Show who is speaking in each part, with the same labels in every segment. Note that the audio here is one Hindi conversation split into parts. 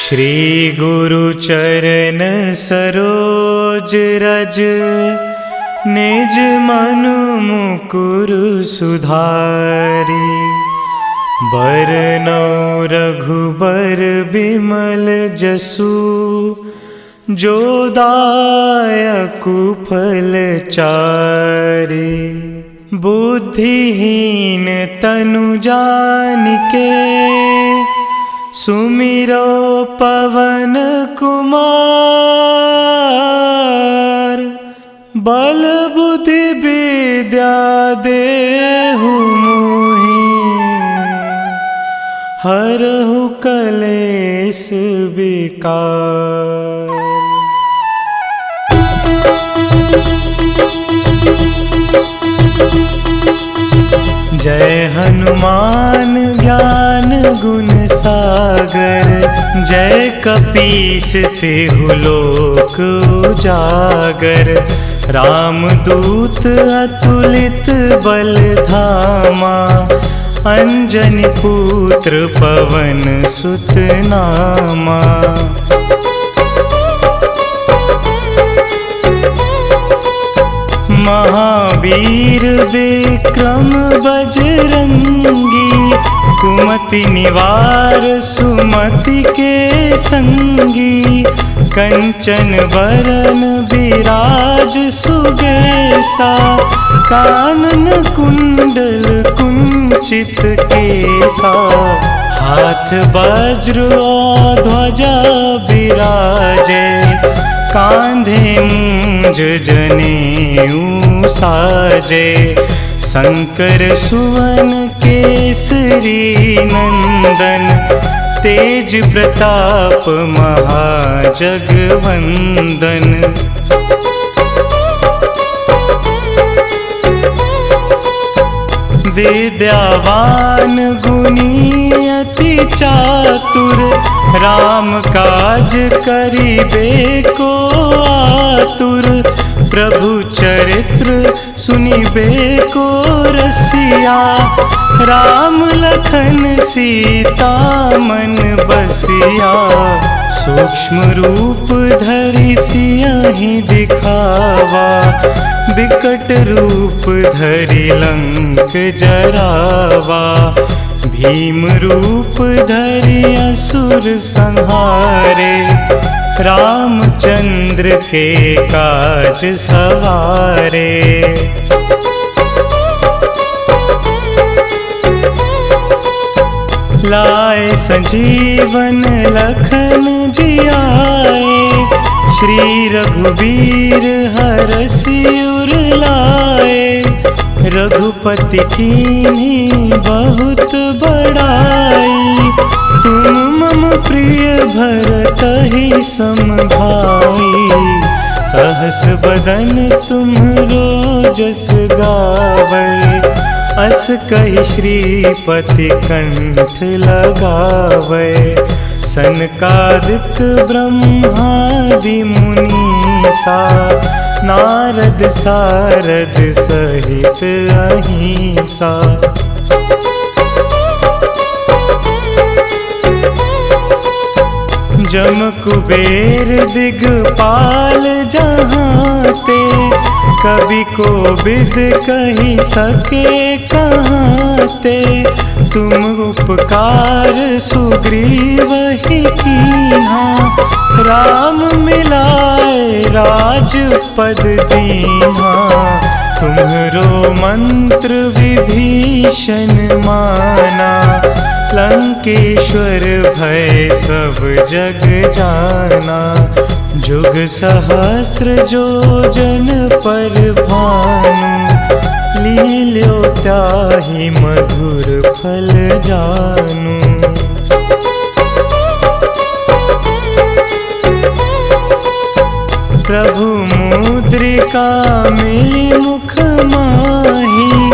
Speaker 1: श्री गुरु चरण सरोज रज, निज मनु मुकुर सुधारी। बरनौ रघुबर बिमल जसु, जो दायकु फल चारि। बुद्धिहीन तनु जानिके, सुमिरो पवन कुमार। बल बुद्धि विद्या देहु मोहि, हरहु कलेश विकार। जय हनुमान ज्ञान गुण सागर, जय कपीस तिहु लोक उजागर। रामदूत अतुलित बल धामा, अंजनी पुत्र पवन सुत नामा। महावीर विक्रम बजरंगी, कुमति निवार सुमति के संगी। कंचन वरन विराज सुबेसा, कानन कुंडल कुंचित केसा। हाथ वज्र और ध्वजा विराजे, कांधे मूंज जनेऊ साजे। शंकर सुवन केसरी नंदन, तेज प्रताप महाजगवंदन। विद्यावान गुणी अति चातुर, राम काज करिबे को आतुर। प्रभु चरित्र सुनिबे को रसिया, राम लखन सीता मन बसिया। सूक्ष्म रूप धरि सियहि दिखावा, बिकट रूप धरि लंक जरावा। भीम रूप धरि असुर संहारे, रामचंद्र के काज सवारे। लाए संजीवन लखन जियाए, श्री रघुवीर हरषि उर लाए। रघुपति कीन्ही बहुत बड़ाई, तुम मम प्रिय भरतहि सम भाई। सहस बदन तुम्हरो जस गावै, अस कहि श्रीपति कंठ लगावै। सनकादिक ब्रह्मादि मुनीसा, नारद सारद सहित अहिंसा। जम कुबेर दिगपाल जहांते, कवि कोविद कहि सके कहाते। तुम उपकार सुग्रीवहि कीन्हा, राम मिलाए राजपद दीन्हा। तुम्हरो मंत्र विभीषण माना, लंकेश्वर भय सब जग जाना। जुग सहस्त्र जो जन पर भानु, लील्यो ताहि मधुर फल जानू। प्रभु मुद्रिका मिली मुख माही,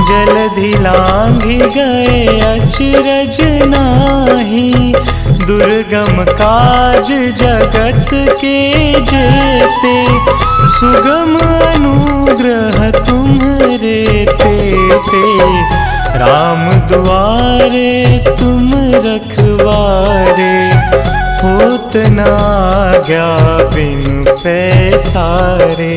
Speaker 1: जलधि लांघि गए अचरज नाही। दुर्गम काज जगत के जेते, सुगम अनुग्रह तुम्हरे तेते। राम दुआरे तुम रखवारे, होत न आज्ञा बिनु पैसारे।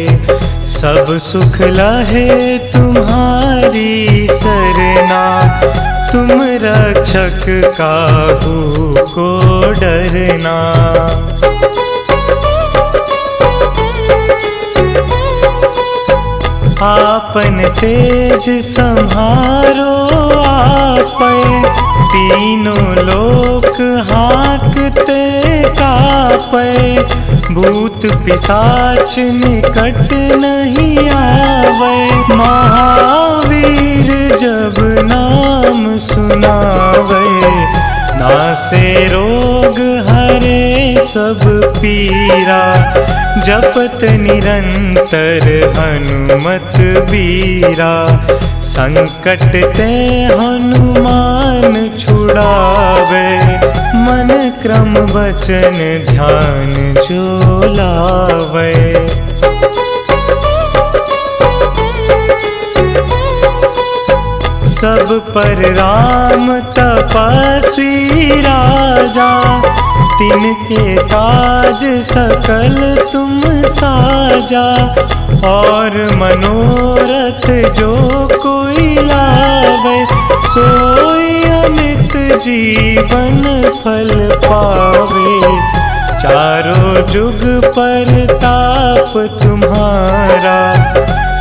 Speaker 1: सब सुख लहे तुम्हारी सरना, तुम रक्षक काहू को डरना। आपन तेज संहारो आपै, तीनों लोक हाँकते कापै। भूत पिशाच निकट नहीं आवे, महावीर जब नाम सुनावे। नासे रोग हरे सब पीरा, जपत निरंतर हनुमत बीरा। संकट ते हनुमान छुड़ावे, मन क्रम वचन ध्यान जो लावे। सब पर राम तपस्वी राजा, तिनके काज सकल तुम साजा। और मनोरथ जो कोई लावे, सोई अमित जीवन फल पावे। चारों जुग परताप तुम्हारा,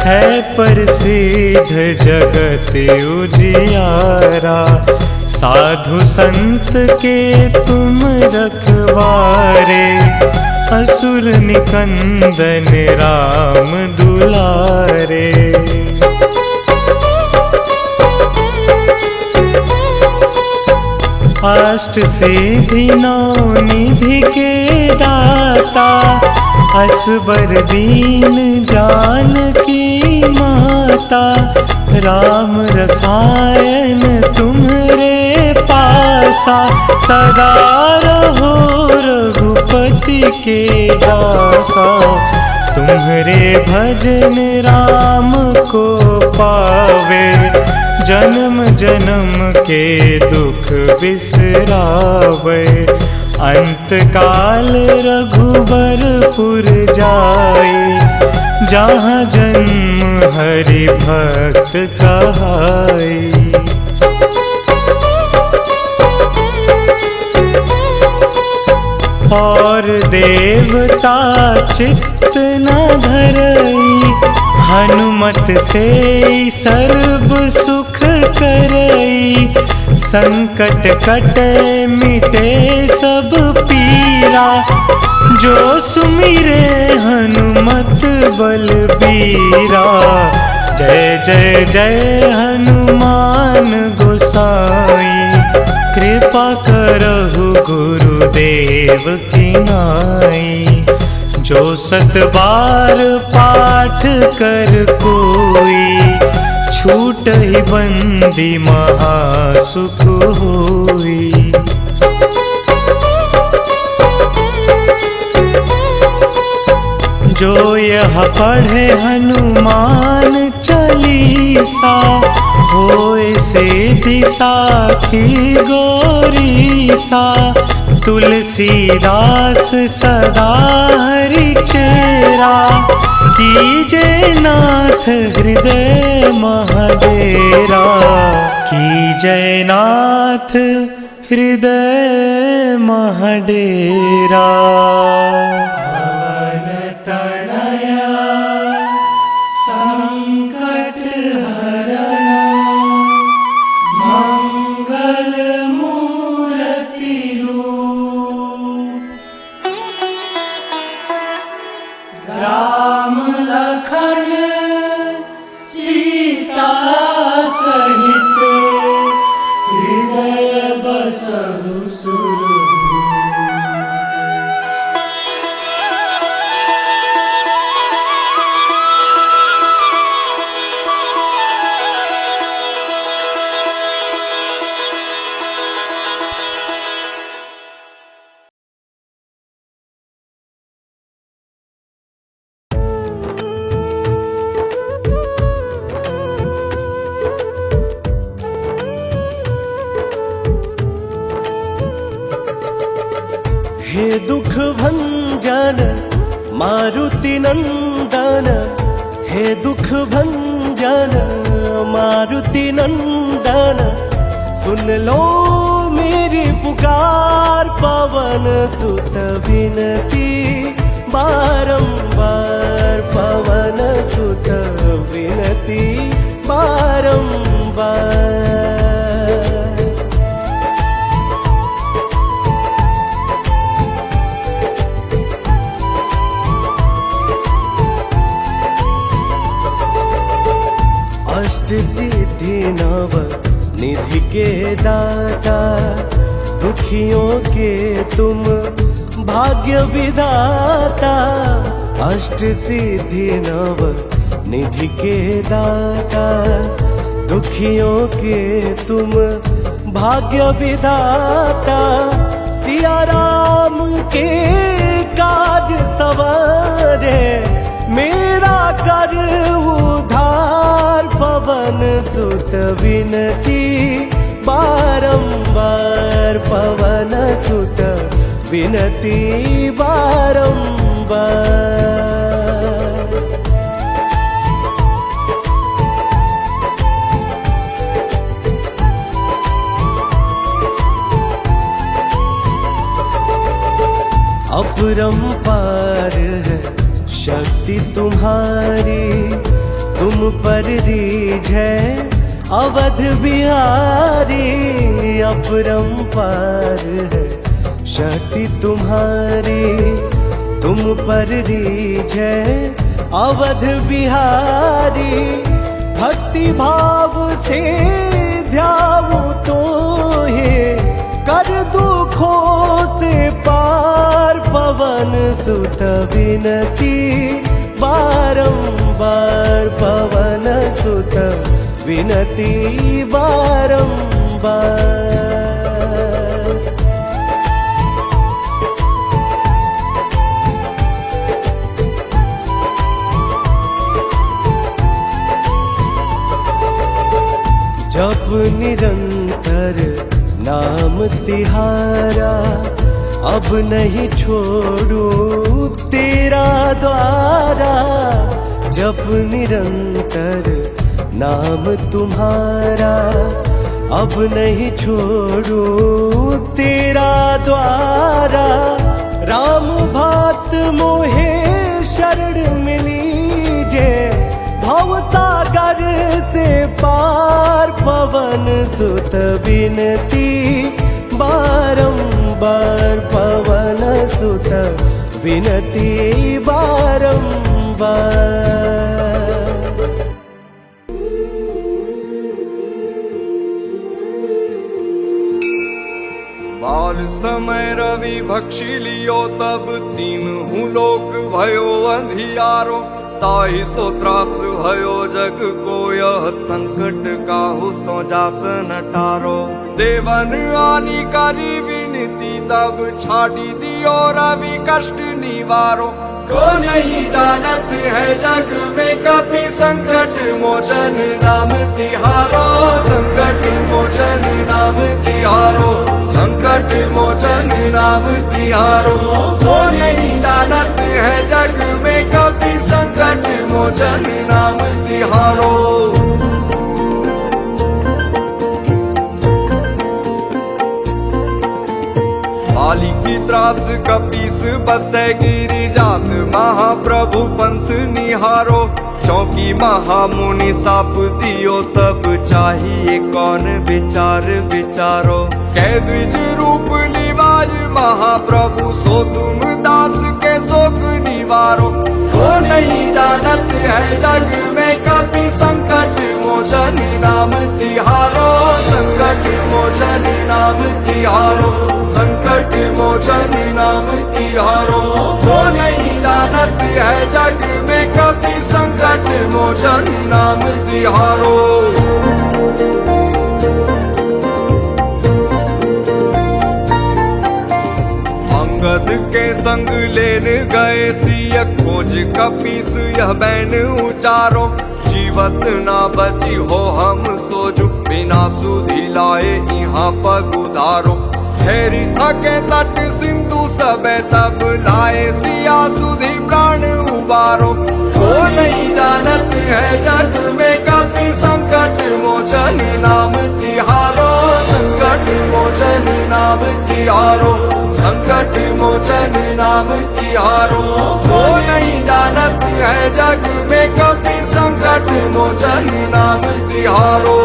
Speaker 1: है प्रसिद्ध जगत उजियारा। साधु संत के तुम रखवारे, असुर निकंदन राम दुलारे। अष्ट सिद्धि नौ निधि के दाता, असबर दीन जानकी माता। राम रसायन तुम्हरे पासा, सदा रहो रघुपति के दासा। तुम्हरे भजन राम को पावे, जन्म जन्म के दुख बिसरावे। अंत काल रघुबरपुर जाई, जहाँ जन्म हरि भक्त कहाई। और देवता चित्त न धरई, हनुमत से सर्व सुख करई। संकट कटे मिटे सब पीरा, जो सुमिरे हनुमत बलबीरा। जय जय जय हनुमान गोसाई, कृपा करहु गुरुदेव की नाई। जो सत बार पाठ कर कोई, छूट ही बंदी महासुख होई। जो यह पढ़े हनुमान चालीसा, होए सिद्धि साखी गौरीसा। तुलसीदास सदा हरि चेरा, कीजे नाथ हृदय महडेरा। कीजे नाथ हृदय महडेरा।
Speaker 2: राम लखन सीता सहित, हृदय बसहु सुरभूप।
Speaker 1: हे दुख भंजन मारुति नंदन, हे दुख भंजन मारुति नंदन, सुन लो मेरी पुकार पवन सुत विनती बारंबार, पवन सुत विनती बारंबार। अष्ट सिद्धि नव निधि के दाता, दुखियों के तुम भाग्य विधाता। अष्ट सिद्धि नव निधि के दाता, दुखियों के तुम भाग्य विधाता। सिया राम के काज सवारे, मेरा कर उधार पवन सुत विनती बारंबार, पवन सुत विनती बारंबार। अपरंपार है शक्ति तुम्हारी, तुम पर रीझ है अवध बिहारी। अपरंपार है शक्ति तुम्हारी, तुम पर रीझ है अवध बिहारी। भक्ति भाव से ध्याऊं तो हे, कर दुखों से पार पवन सुत विनती बारंबार, पवन सुत विनती बारंबार। जप निरंतर नाम तिहारा, अब नहीं छोड़ू तेरा द्वारा। जप निरंतर नाम तुम्हारा, अब नहीं छोड़ू तेरा द्वारा। राम भक्त मोहे शरण मिलीजे, भव सागर से पार पवन सुत विनती बारंबार, पवन सुत विनती बारंबार।
Speaker 3: बाल समय रवि भक्षी लियो, तब तीनहु लोक भयो अंधियारो। ताहि सो त्रास भयो जग को, यह संकट काहू सो जात न टारो। देवन आनी करी विनती, तब छाड़ी दियो रवि कष्ट निवारो। को नहीं जानत है जग में कपि, संकट मोचन नाम तिहारो। संकट मोचन नाम तिहारो, संकट मोचन नाम तिहारो। को नहीं जानत है जग में कपि, संकट मोचन नाम तिहारो। बाली की त्रास कपीस बसे गिरी जात, महाप्रभु पंथ निहारो। चौकी महामुनि साप दियो, तब चाहिए कौन विचार विचारो। कह द्विज रूप निवाज महाप्रभु, सो तुम दास के शोक निवारो। को नहीं जानत है जग में कपि, संकट मोचन नाम तिहारो। संकट मोचन नाम तिहारो, संकट मोचन नाम तिहारो। को नहीं जानत है जग में कपि, संकट मोचन नाम तिहारो। अंगद के संग लेन गए सिय, खोज कपीस यह बैन उचारो। जीवत ना बची हो हम सोजु, बिना सुधि लाए यहाँ पग उधारो। ठहरी थके तट सिंधु सबे तब लाए सिया सुधी प्राण उबारो। वो नहीं जानत है जग में कभी संकट मोचन नाम तिहारो, संकट मोचन नाम तिहारो, संकट मोचन नाम तिहारो। वो नहीं जानत है जग में कभी संकट मोचन नाम तिहारो।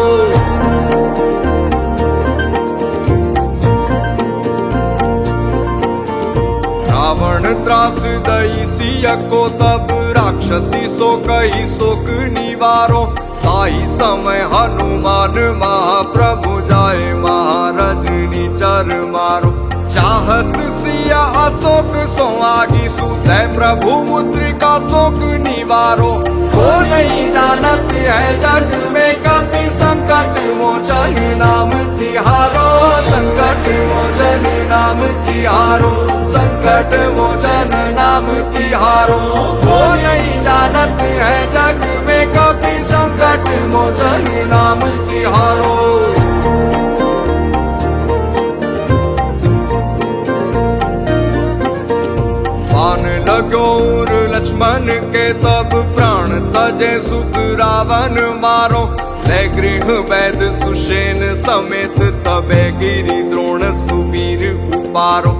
Speaker 3: रावण त्रास दई सिया को तब राक्षसी सो कही शोक निवारो। ताई समय हनुमान महाप्रभु जाए महारजनी चर मारो। चाहत सिया अशोक सो आगी सुते प्रभु मुद्रिका शोक निवारो। वो नहीं जानत है जग में कभी संकट मोचन नाम तिहारो, संकट मोचन नाम तिहारो, संकट मोचन नाम तिहारो। वो नहीं जानत है जग में कभी संकट मोचन नाम तिहारो। बाण लगोर लक्ष्मण के तब प्राण तजे सुत रावण मारो। ले गृह वैद सुषेण समेत तबे गिरि द्रोण सुवीर उपारो।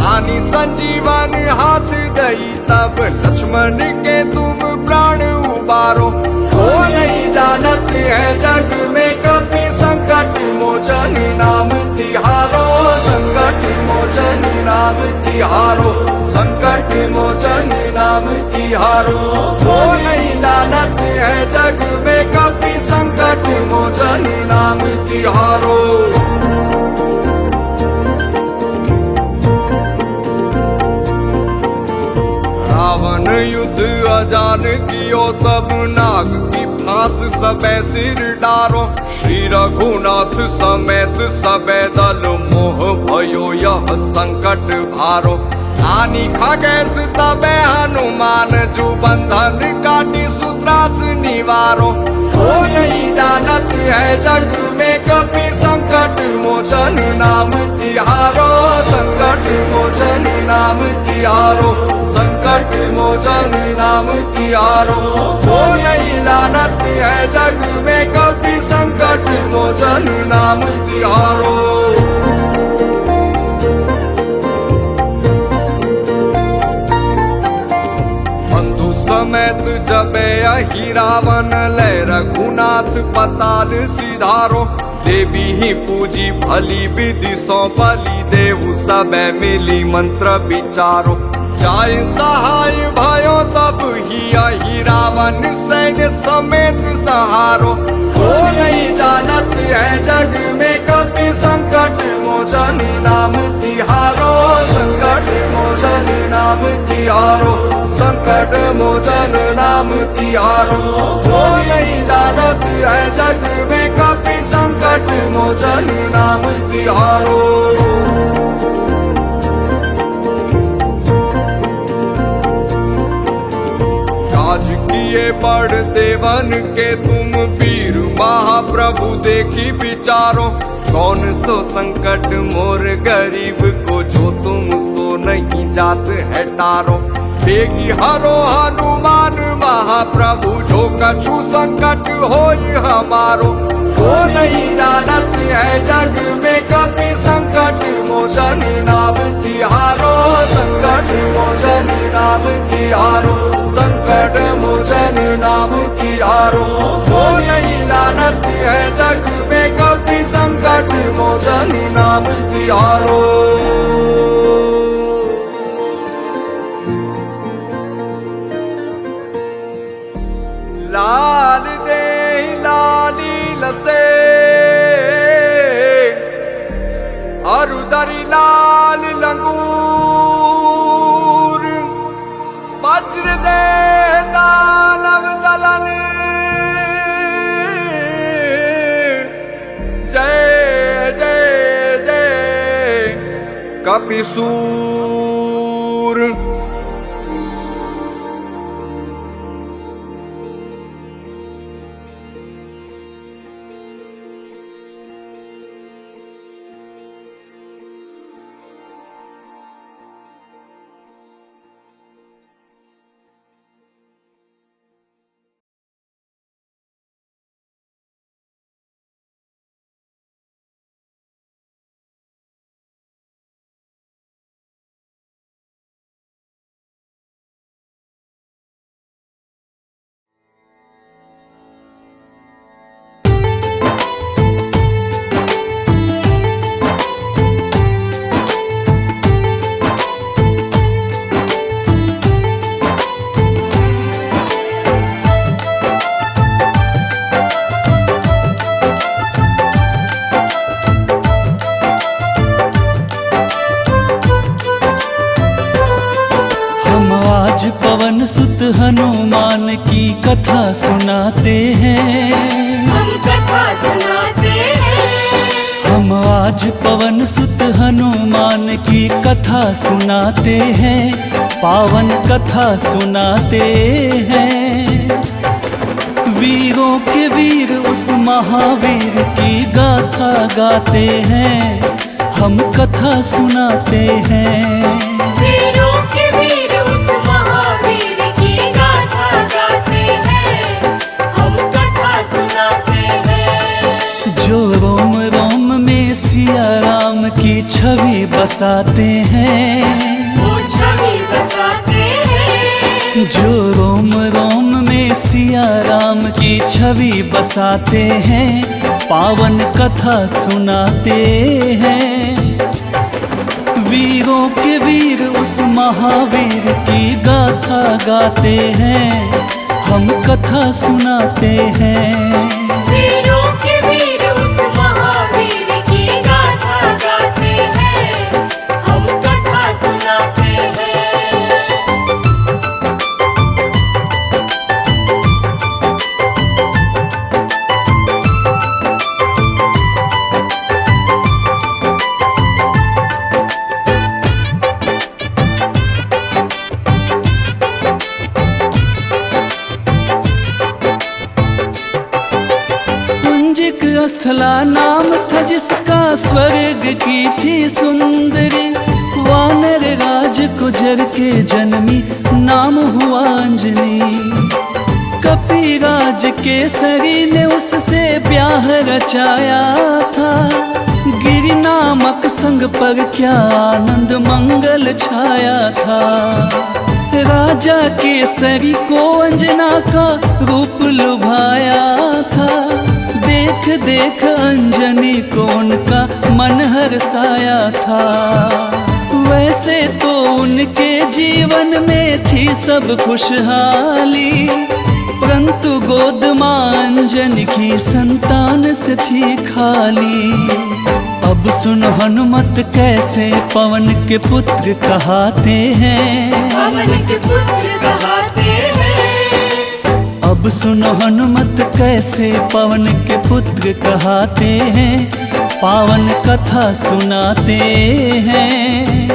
Speaker 3: आनी संजीवन हाथ दई तब लक्ष्मण के तुम प्राण उबारो। वो नहीं जानत है जग में कभी संकट मोचन नाम तिहारो, संकट मोचन नाम तिहारो, संकट मोचन नाम तिहारो। वो नहीं जानत है जग में कभी संकट मोचन नाम तिहारो। रावण युद्ध अजान कियो तब नाग की फांस सबे सिर डारो। श्री रघुनाथ समेत सबे दल मोह भयो यह संकट भारो। आनी खगेश तबे हनुमान जू बंधन काटी सूत्रास निवारो। वो नहीं जानत है जग में कभी संकट मोचन नाम तिहारो, संकट मोचन नाम तिहारो, संकट मोचन नाम तिहारो। वो नहीं जानत है जग में कभी संकट मोचन नाम तिहारो। समेत जबे अहि रावण ले रघुनाथ पताल सिधारो। देवी ही पूजी भली विधि सौ बलि देहु सबे मिली मंत्र विचारो। जाय सहाय भयो तब ही अहि रावण सैन्य समेत सहारो। वो नहीं जानत है जग में कभी संकट मोचन नाम तिहारो, संकट मोचन नाम तिहारो, संकट मोचन नाम तिहारो। वो नहीं जानत है जग में कभी संकट मोचन नाम तिहारो। काज किए बड़ देवन के तुम वीर महाप्रभु देखी विचारो। कौन सो संकट मोर गरीब को जो तुम सो नहीं जात है टारो। बेगी हरो हनुमान महाप्रभु जो कछु संकट होई हमारो। वो नहीं जानत है जग में कभी संकट मोचन नाम तिहारो, संकट मोचन नाम तिहारो, संकट मोचन नाम तिहारो। वो नहीं जानत है जग में कभी संकट मोचन नाम तिहारो। लाल दे लाली लसे अरुदरी लाल लंगूर। वज्र दे दानव दलन जय जय जय कपिसूर।
Speaker 4: आज पवन सुत हनुमान की कथा सुनाते हैं।
Speaker 5: हम कथा सुनाते हैं।
Speaker 4: हम आज पवन सुत हनुमान की कथा सुनाते हैं, पावन कथा सुनाते हैं। वीरों के वीर उस महावीर की गाथा गाते हैं, हम कथा सुनाते हैं।
Speaker 5: वीरों के वीर उस महावीर की गाथा गाते हैं, हम कथा सुनाते हैं।
Speaker 4: जो रोम रोम में सिया राम की छवि बसाते हैं,
Speaker 5: वो छवि बसाते हैं।
Speaker 4: जो रोम रोम में सिया राम की छवि बसाते हैं, पावन कथा सुनाते हैं। वीरों के वीर उस महावीर की गाथा गाते हैं, हम कथा सुनाते हैं।
Speaker 5: वीरों के वीर उस महावीर की गाथा गाते हैं, हम कथा सुनाते हैं।
Speaker 4: स्थला नाम था जिसका, स्वर्ग की थी सुंदरी। वानर राज गुजर के जन्मी, नाम हुआ अंजनी। कपिराज केसरी ने उससे ब्याह रचाया था, गिरि नामक संग पर क्या आनंद मंगल छाया था। राजा केसरी को अंजना का रूप लुभाया था, देख देख अंजनी को उनका मन हर्षाया था। वैसे तो उनके जीवन में थी सब खुशहाली, परंतु गोद मां अंजनी की संतान से थी खाली। अब सुन हनुमत कैसे पवन के पुत्र कहाते हैं,
Speaker 5: पवन के पुत्र कहाते हैं।
Speaker 4: अब सुनो हनुमत कैसे पवन के पुत्र कहाते हैं, पावन कथा सुनाते हैं।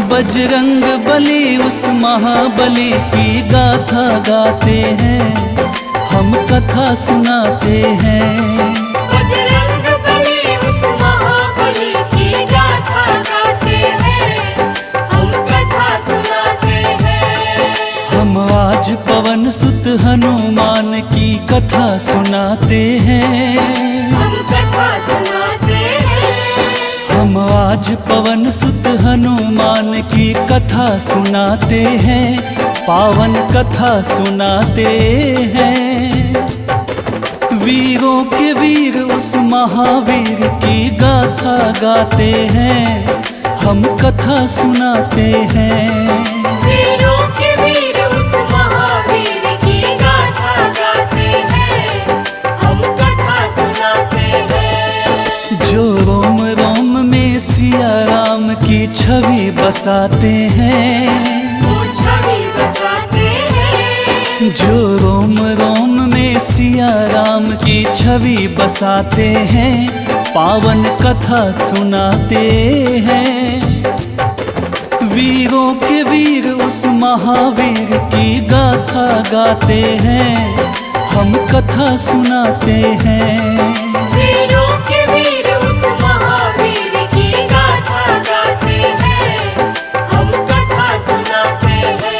Speaker 4: बजरंग बली उस महाबली की गाथा गाते हैं, हम कथा सुनाते हैं।
Speaker 5: बजरंग बली उस महाबली की गाथा गाते हैं, हम कथा सुनाते हैं।
Speaker 4: हम आज पवन सुत हनुमान की कथा सुनाते हैं।
Speaker 5: हम कथा सुनाते हैं।
Speaker 4: हम आज पवन सुत हनुमान की कथा सुनाते हैं, पावन कथा सुनाते हैं। वीरों के वीर उस महावीर की गाथा गाते हैं, हम कथा सुनाते हैं।
Speaker 5: वीरों के वीर उस महावीर की गाथा गाते हैं, हम कथा सुनाते हैं।
Speaker 4: जो रोम रोम में सिया राम की छवि बसाते हैं,
Speaker 5: वो छवि बसाते हैं।
Speaker 4: जो रोम रोम में सिया राम की छवि बसाते हैं, पावन कथा सुनाते हैं। वीरों के वीर उस महावीर की गाथा गाते हैं, हम कथा सुनाते हैं।
Speaker 5: वीरों के वीर उस महावीर की गाथा गाते हैं, हम कथा सुनाते हैं।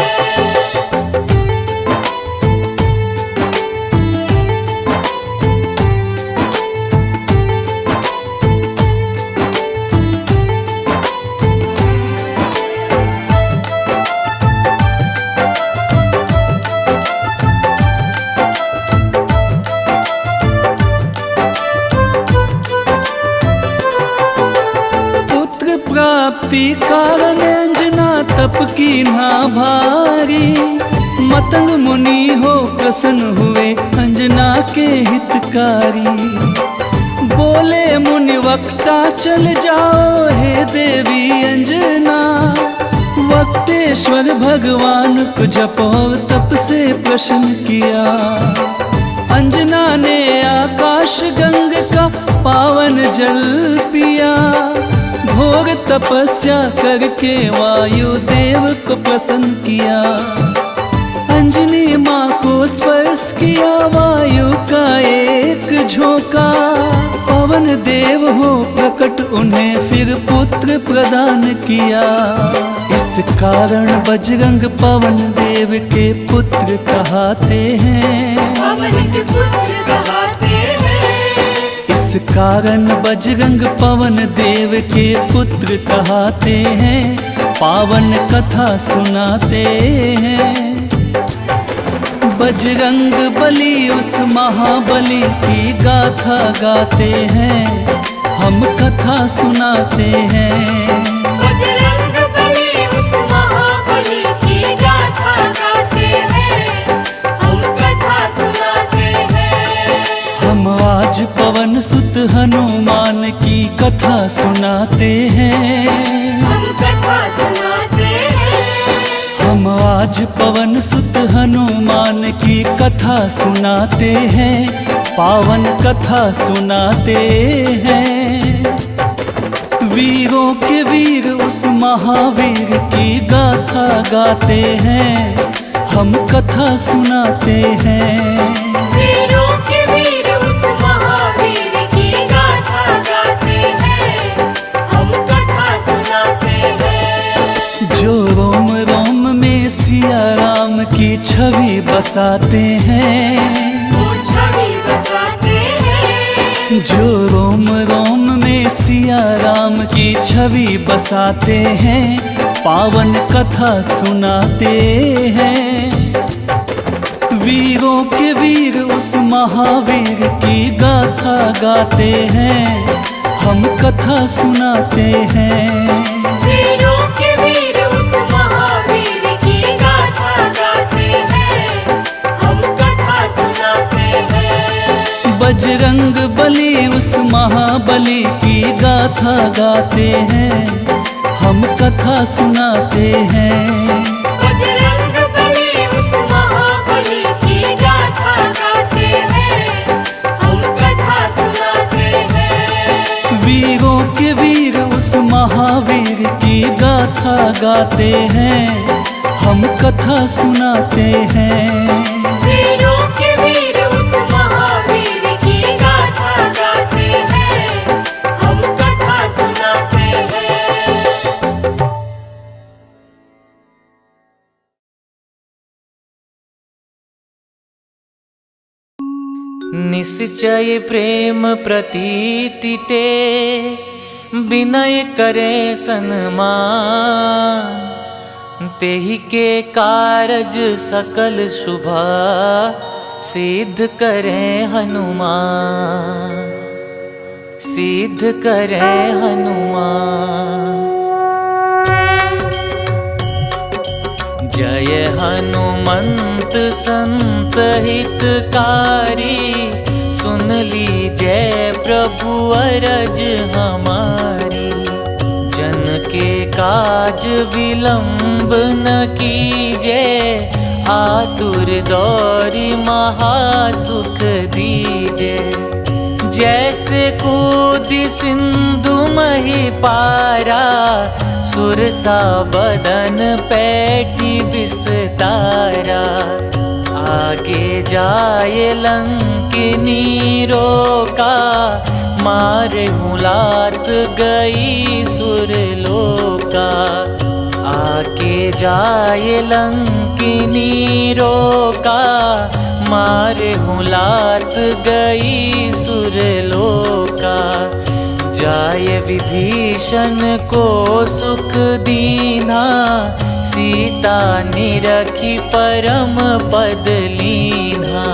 Speaker 4: प्राप्ति कारण अंजना तप की ना भारी। मतंग मुनि हो प्रसन्न हुए अंजना के हितकारी। बोले मुनि वक्ता चल जाओ हे देवी अंजना, वक्तेश्वर ईश्वर भगवान को जप और तप से प्रसन्न किया। अंजना ने आकाश गंग का पावन जल पिया। घोर तपस्या करके वायु देव को प्रसन्न किया। अंजनी माँ को स्पर्श किया वायु का एक झोंका। पवन देव हो प्रकट उन्हें फिर पुत्र प्रदान किया। इस कारण बजरंग पवन देव के पुत्र कहते हैं।
Speaker 5: पवन के पुत्र कहते हैं।
Speaker 4: इस कारण बजरंग पवन देव के पुत्र कहते हैं। पावन कथा सुनाते हैं। बजरंग बली उस महाबली की गाथा गाते हैं। हम कथा सुनाते हैं।
Speaker 5: बजरंग बली उस महाबली की गाथा गाते हैं। हम कथा सुनाते हैं।
Speaker 4: हम आज पवन सुत हनुमान की कथा सुनाते हैं।
Speaker 5: हम कथा सुनाते हैं।
Speaker 4: हम आज पवन सुत हनुमान की कथा सुनाते हैं। पावन कथा सुनाते हैं। वीरों के वीर उस महावीर की गाथा गाते हैं। हम कथा सुनाते हैं।
Speaker 5: वीरों के वीर उस महावीर की गाथा गाते हैं। हम कथा सुनाते हैं।
Speaker 4: जो रोम रोम में सिया राम की छवि बसाते हैं।
Speaker 5: वो छवि बसाते हैं।
Speaker 4: जो रोम रोम में सिया राम की छवि बसाते हैं। पावन कथा सुनाते हैं। वीरों के वीर उस महावीर की गाथा गाते हैं। हम कथा सुनाते हैं।
Speaker 5: वीरों के वीर उस महावीर की गाथा गाते हैं। हम कथा सुनाते हैं।
Speaker 4: बजरंग बली उस महाबली की गाथा गाते हैं। हम कथा सुनाते हैं।
Speaker 5: बजरंग बली उस महाबली की गाथा गाते हैं। हम कथा सुनाते हैं।
Speaker 4: वीरों के वीर उस महावीर की गाथा गाते हैं। हम कथा सुनाते हैं।
Speaker 5: वीरों के वीर उस महावीर की गाथा गाते हैं। हम कथा सुनाते हैं।
Speaker 6: निश्चय प्रेम प्रतीति ते विनय करे सन्मान। तेहि के कारज सकल शुभ सिद्ध करे हनुमान। सिद्ध करे हनुमान। जय हनुमंत संत हितकारी। सुन लीजय प्रभु अरज हमारी। जन के काज विलंब न कीजे। आतुर दौरी महासुख दीजे। जैसे कूदी सिंधु मही पारा। सुरसा बदन पैठी विस्तारा। आगे जाए लंकिनी रोका। मारे मुलात गई सुरलोका। आगे जाए लंकिनी रोका। मारे मुलात गई सुरलोका। जाय विभीषण को सुख दीना। सीता निरखी परम पद लीना।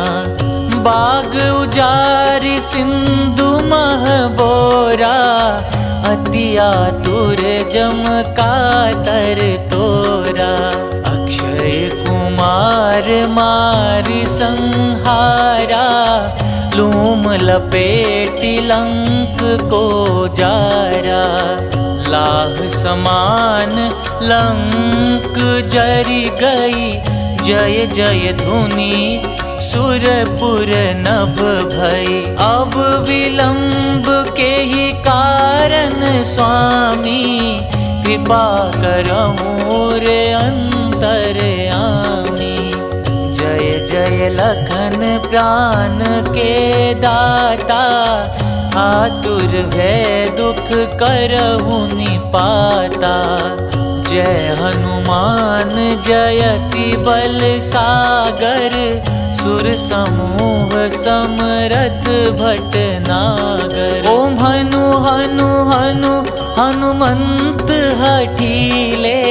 Speaker 6: बाग उजारि सिंधु मह बोरा। अति आतुर जम कातर तोरा। अक्षय कुमार मारि संहारा। लूम लपेटि लंक को जारा। लाह समान लंक जरी गई, जय जय धुनि सुरपुर नभ भई। अब विलंब के ही कारण स्वामी, कृपा करहु रे अंतरयामी। जय जय लखन प्राण के दाता, आतुर भय दुख करहु निपाता। जय हनुमान जयति बल सागर, सुर समूह समरथ भटनागर। ओम हनु हनु हनु हनुमंत हठीले,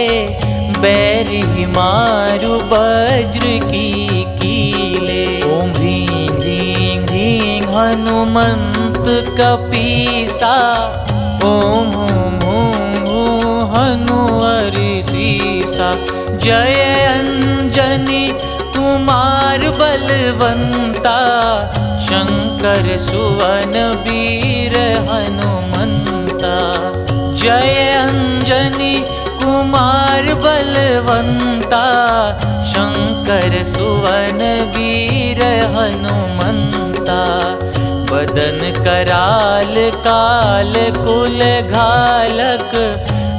Speaker 6: बैरि मारु वज्र की कीले। ओम ह्रीं ह्रीं ह्रीं हनुमंत कपीसा, ओम हूं हूं हूं हनु हरिसीसा। जय अंजनी कुमार बलवंता, शंकर सुवन वीर हनुमंता। जय अंजनी कुमार बलवंता, शंकर सुवन वीर हनुमंता। बदन कराल काल कुल घालक,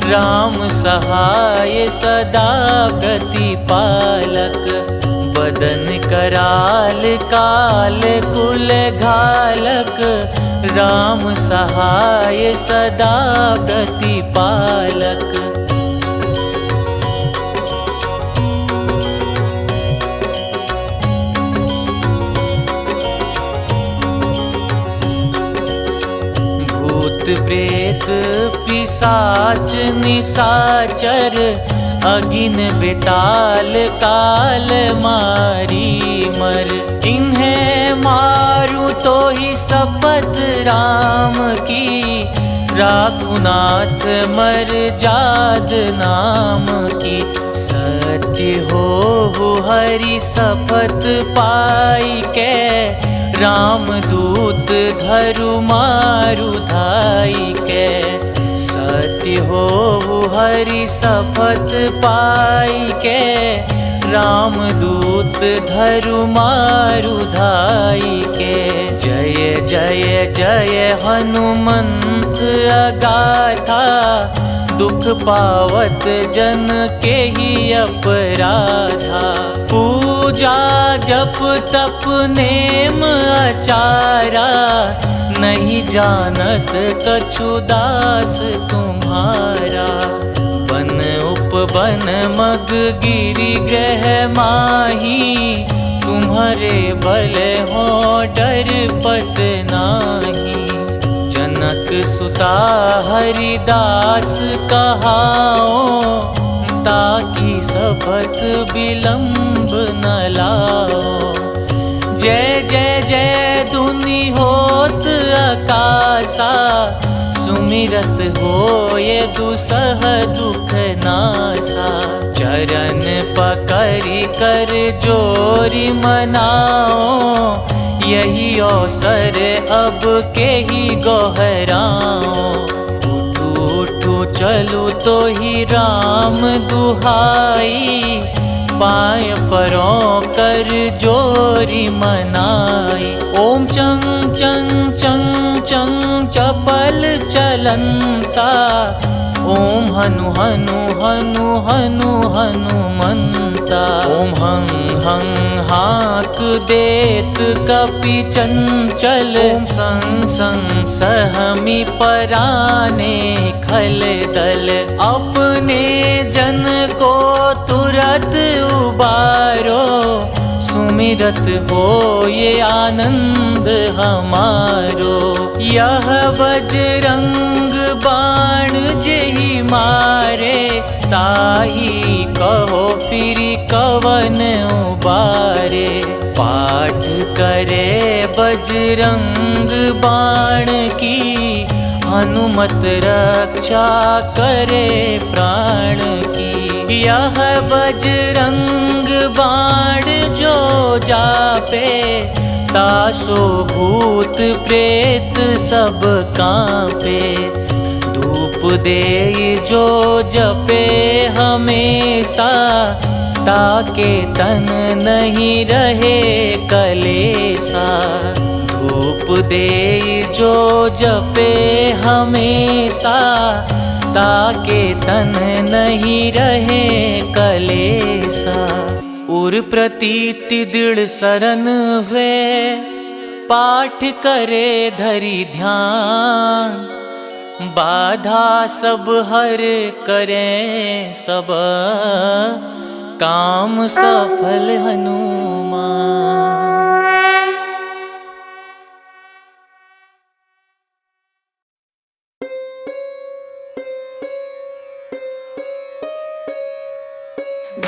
Speaker 6: राम सहाय सदा प्रतिपालक। बदन कराल काल कुल घालक, राम सहाय सदा प्रतिपालक। भूत प्रेत पिशाच निशाचर, अगिन बेताल काल मारी मर। इन्हें मारू तो ही शपथ राम की, राखुनाथ मर जाद नाम की। सत्य हो हरि शपथ पाई के, राम दूत धरु मारु धाई के। सत्य हो हरि शपथ पाई के, राम दूत धरु मारु धाई के। जय जय जय हनुमंत अगाथा, दुख पावत जन के ही अपराधा। पूजा जप तप नेम आचारा, नहीं जानत कछु दास तुम्हारा। बन उपवन मग गिरि ग्रह माही, तुम्हारे बल हो डर पत नाही। जनक सुता हरिदास कहाओ, ताकि शपथ विलंब न लाओ। जय जय जय धुनि होत आकाशा, सुमिरत हो ये दुसह दुख नासा। चरण पकड़ि कर जोरि मनाओ, यही अवसर अब के ही गोहराओ। उठू उठू चलू तो ही राम दुहाई, पाय परों कर जोरी मनाई। ओम चंग चंग चंग चंग चपल चलंता, ओम हनु हनु हनु हनु हनुमंता। ओम हं हं हाक देत कपि चंचल, ओम संग संग सहमी पराने खल दल। अपने जन को तुरत उबारो, सुमिरत हो ये आनंद हमारो। यह बजरंग बाण जेहि मारे, ताही कहो फिर कवन उबारे। पाठ करे बजरंग बाण की, हनुमत रक्षा करे प्राण की। यह बजरंग बाण जो जापे, तासो भूत प्रेत सब कांपे। धूप दे जो जपे हमेशा, ताके तन नहीं रहे कलेसा। धूप दे जो जपे हमेशा, ताके तन नहीं रहे कलेसा। उर प्रतीति दृढ़ सरन हुए, पाठ करे धरि ध्यान। बाधा सब हर करें सब, काम सफल हनुमान।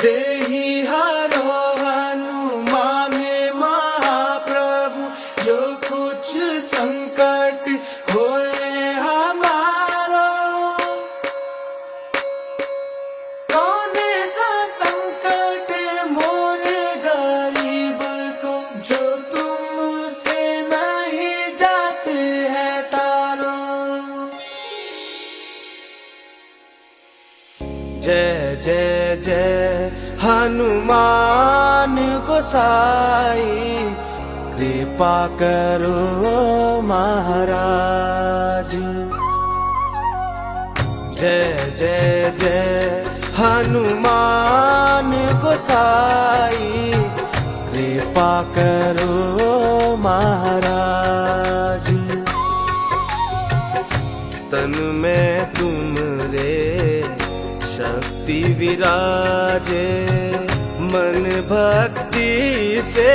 Speaker 1: देहि हरो हनुमान महाप्रभु, जो कुछ संकट होए हमारो। कौन सा संकट मोरे गरीब को, जो तुमसे नहीं जाते है टारो। जय जय जय हनुमान गोसाई, कृपा करो महाराज। जय जय जय हनुमान गोसाई, कृपा करो महाराज। तन में तुमरे शक्ति विराजे, मन भक्ति से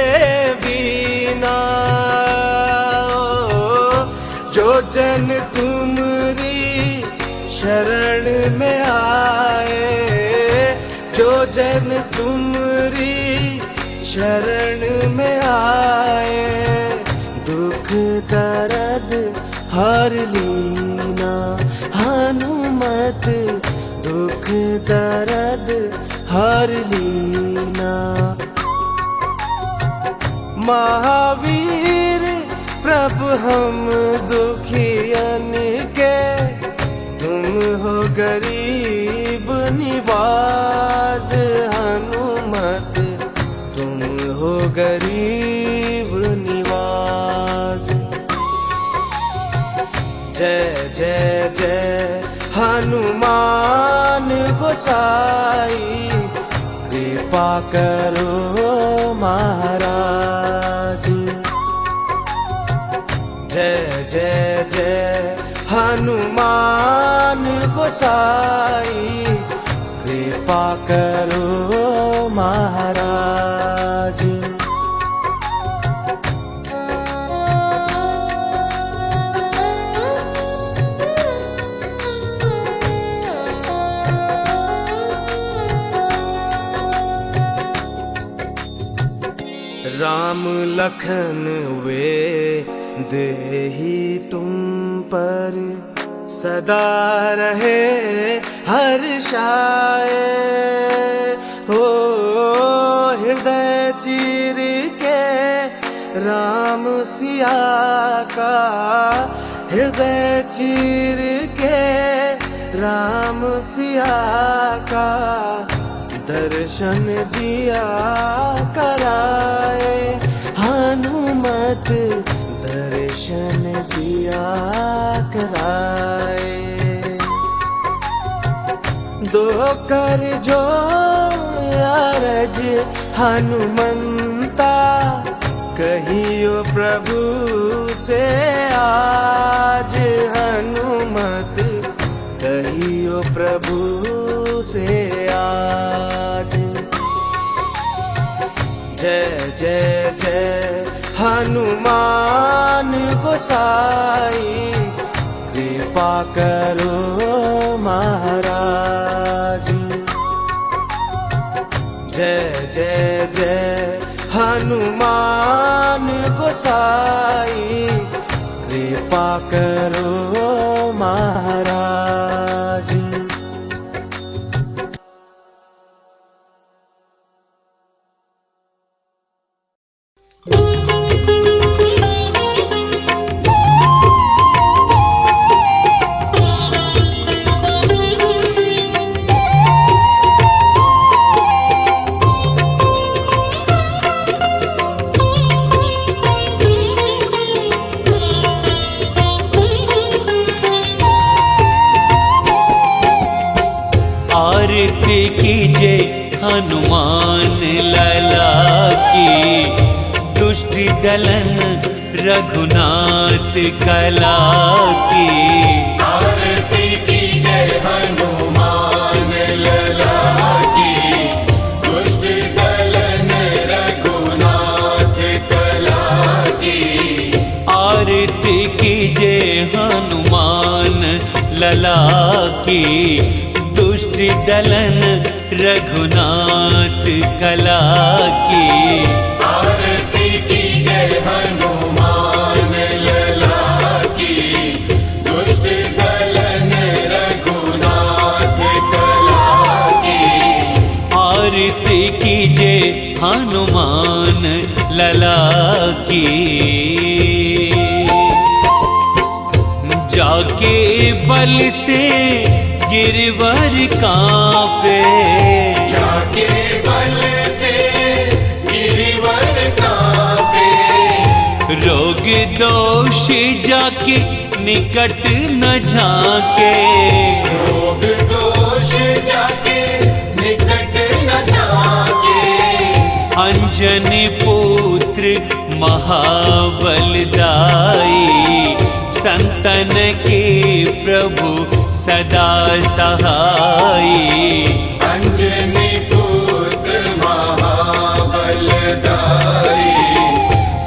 Speaker 1: बीना। जो जन तुमरी शरण में आए, जो जन तुमरी शरण में आए, दुख दर्द हर लीना। हनुमत दुख दर्द हर लीना। महावीर प्रभु हम दुखियन के, तुम हो गरीब निवाज। हनुमत तुम हो गरीब निवाज। जय जय जय हनुमान गोसाई, कृपा करो महाराज। जय जय जय हनुमान गोसाई, कृपा करो महाराज। राम लखन वे देहि तुम पर, सदा रहे हर्षाए। हो हृदय चीर के राम सिया का, हृदय चीर के राम सिया का, दर्शन दिया कराए। हनुमत दर्शन दिया कराए। दो कर जो अरज हनुमंता, कहियो प्रभु से आज। हनुमत कहियो प्रभु से आज। जय जय जय हनुमान गोसाई, कृपा करो महाराज। जय जय जय हनुमान गोसाई, कृपा करो महाराज।
Speaker 6: आरती कीजे हनुमान लला की, दुष्ट दलन रघुनाथ कला की।
Speaker 5: आरती कीजे हनुमान लला की, दुष्ट दलन रघुनाथ कला की।
Speaker 6: आरती कीजे हनुमान लला की, दुष्ट दलन रघुनाथ कला की।
Speaker 5: आरती कीजे हनुमान लला की, दुष्ट दलन रघुनाथ कला की।
Speaker 6: आरती कीजे हनुमान लला की। जाके बल से गिरवर कांपे,
Speaker 5: जाके बल से गिरवर कांपे।
Speaker 6: रोग दोष जाके निकट न झाके,
Speaker 5: रोग दोष जाके निकट न झाके।
Speaker 6: अंजनी पुत्र महाबलदाई, संतन के प्रभु सदा सहाई।
Speaker 5: अंजनी पुत्र महाबलदाई,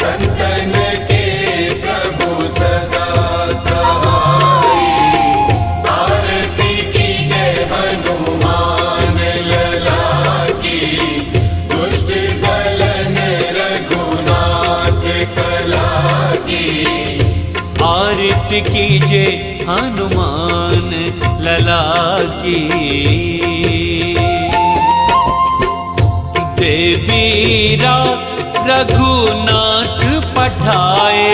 Speaker 5: संतन के प्रभु सदा सहाई। आरती कीजे हनुमान लला की, दुष्ट दलन रघुनाथ कला की।
Speaker 6: आरती कीजे हनुमान लला की। देवीरा रघुनाथ पठाए,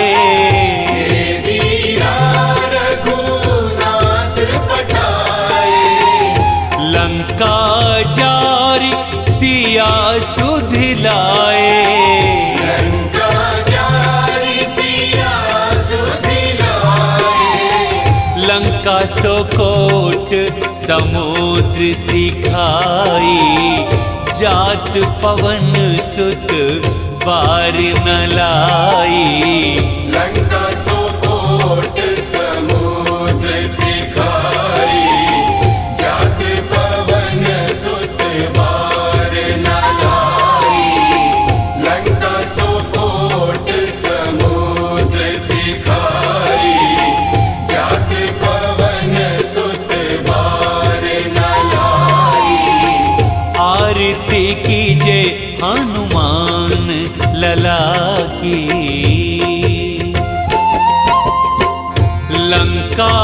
Speaker 5: देवीरा रघुनाथ पठाए।
Speaker 6: लंका जारी सिया सुधिलाए,
Speaker 5: लंका जारी सिया सुधिलाए।
Speaker 6: लंका सोकोट समुद्र सिखाई, जात पवन सुत बार न लाई।
Speaker 5: लंका सोकोट समुद्र सिखाई, जात पवन सुत बार न लाई। लंका सोकोट समुद्र सिखाई, जात पवन सुत बार न लाई।
Speaker 6: आरती कीजे हनुमान लला की। लंका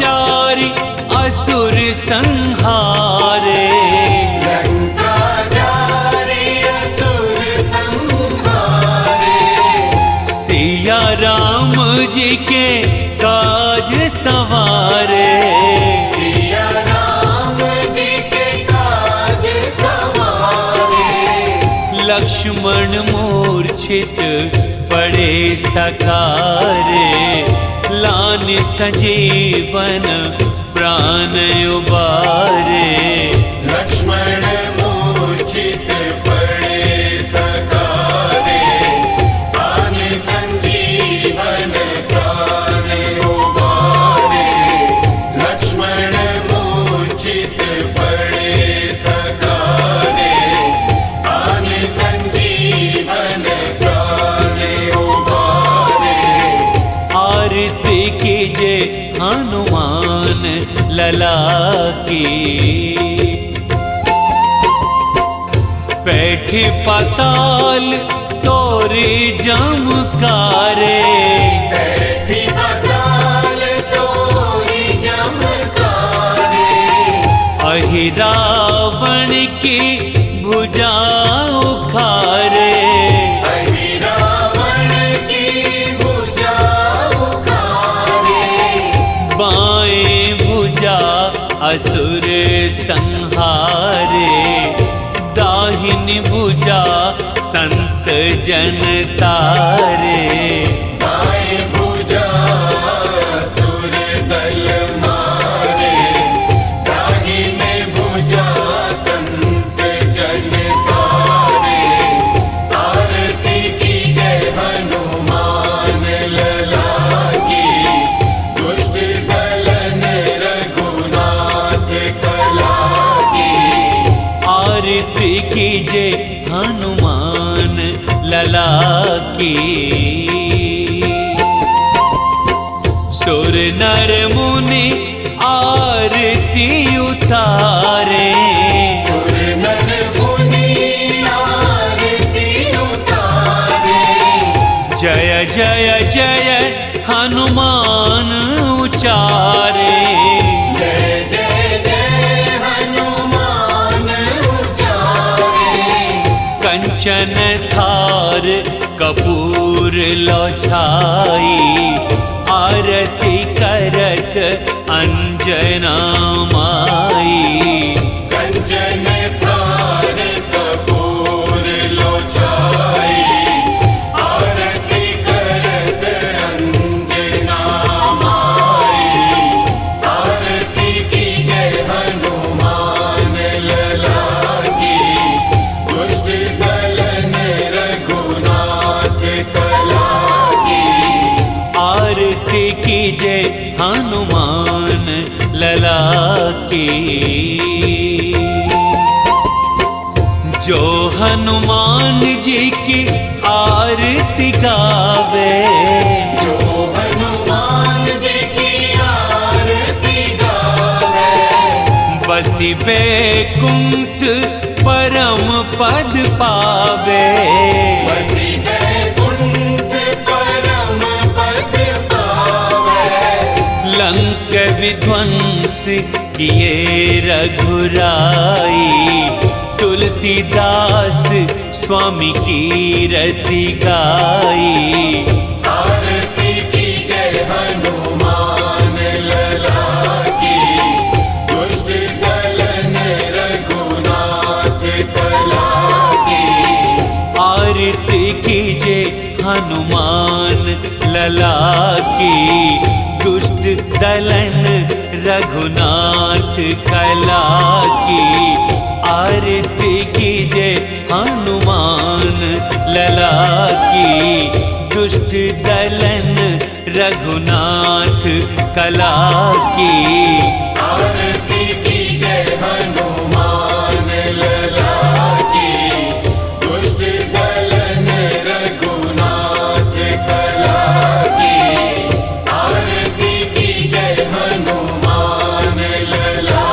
Speaker 6: जारी असुर संहारे,
Speaker 5: लंका जारी असुर संहारे।
Speaker 6: सिया राम जी के काज सवारे,
Speaker 5: सिया राम जी के काज सवारे।
Speaker 6: लक्ष्मण मूर्छित पड़े सकारे, लान संजीवन प्राण उबारे।
Speaker 5: लक्ष्मण मूर्छित पड़े सकारे, प्राण संजीवन प्राण उबारे। लक्ष्मण मूर्छित पड़े सकारे, प्राण संजीवन प्राण उबारे।
Speaker 6: आरती कीजे हनुमान लला की। बैठे पाताल तोरे जमकारे,
Speaker 5: बैठी पाताल तोरी जमकारे।
Speaker 6: अहि रावण की भुजा उखारे,
Speaker 5: अहि रावण की भुजा उखारे।
Speaker 6: बाएं भुजा असुर संहारे, दाहिनी भुजा संत जन तारे।
Speaker 5: दाएं भुजा असुर दल मारे, दाहिने भुजा
Speaker 6: कीजे हनुमान लला की। सुर नर मुनि आरती उतारे,
Speaker 5: सुर नर मुनि आरती उतारे।
Speaker 6: जय जय जय हनुमान उचारे।
Speaker 5: जय जय जय हनुमान उचारे।
Speaker 6: कंचन थार कपूर लो छाई, आरती करत अंजना माई।
Speaker 5: कंचन थार कपूर लो छाई, आरती करत अंजना माई। आरती कीजे हनुमान लला की, दुष्ट दलन रघुनाथ कला की।
Speaker 6: आरती कीजे हनुमान लला की। जो हनुमान जी की आरती गावे,
Speaker 5: जो हनुमान जी की आरती गावे।
Speaker 6: बसी बैकुंठ परम पद पावे।
Speaker 5: बसी बैकुंठ परम पद पावे।
Speaker 6: लंक विध्वंस किए रघुराई, तुलसीदास स्वामी की रति गाई।
Speaker 5: आरती कीजे हनुमान लला की, दुष्ट दलन रघुनाथ कला की।
Speaker 6: आरती कीजे हनुमान लला की, दुष्ट दलन रघुनाथ कला की। आरती कीजे हनुमान लला की, दुष्ट दलन रघुनाथ कला की।
Speaker 5: आरती कीजे हनुमान लला की, दुष्ट दलन रघुनाथ कला की। आरती कीजे हनुमान लला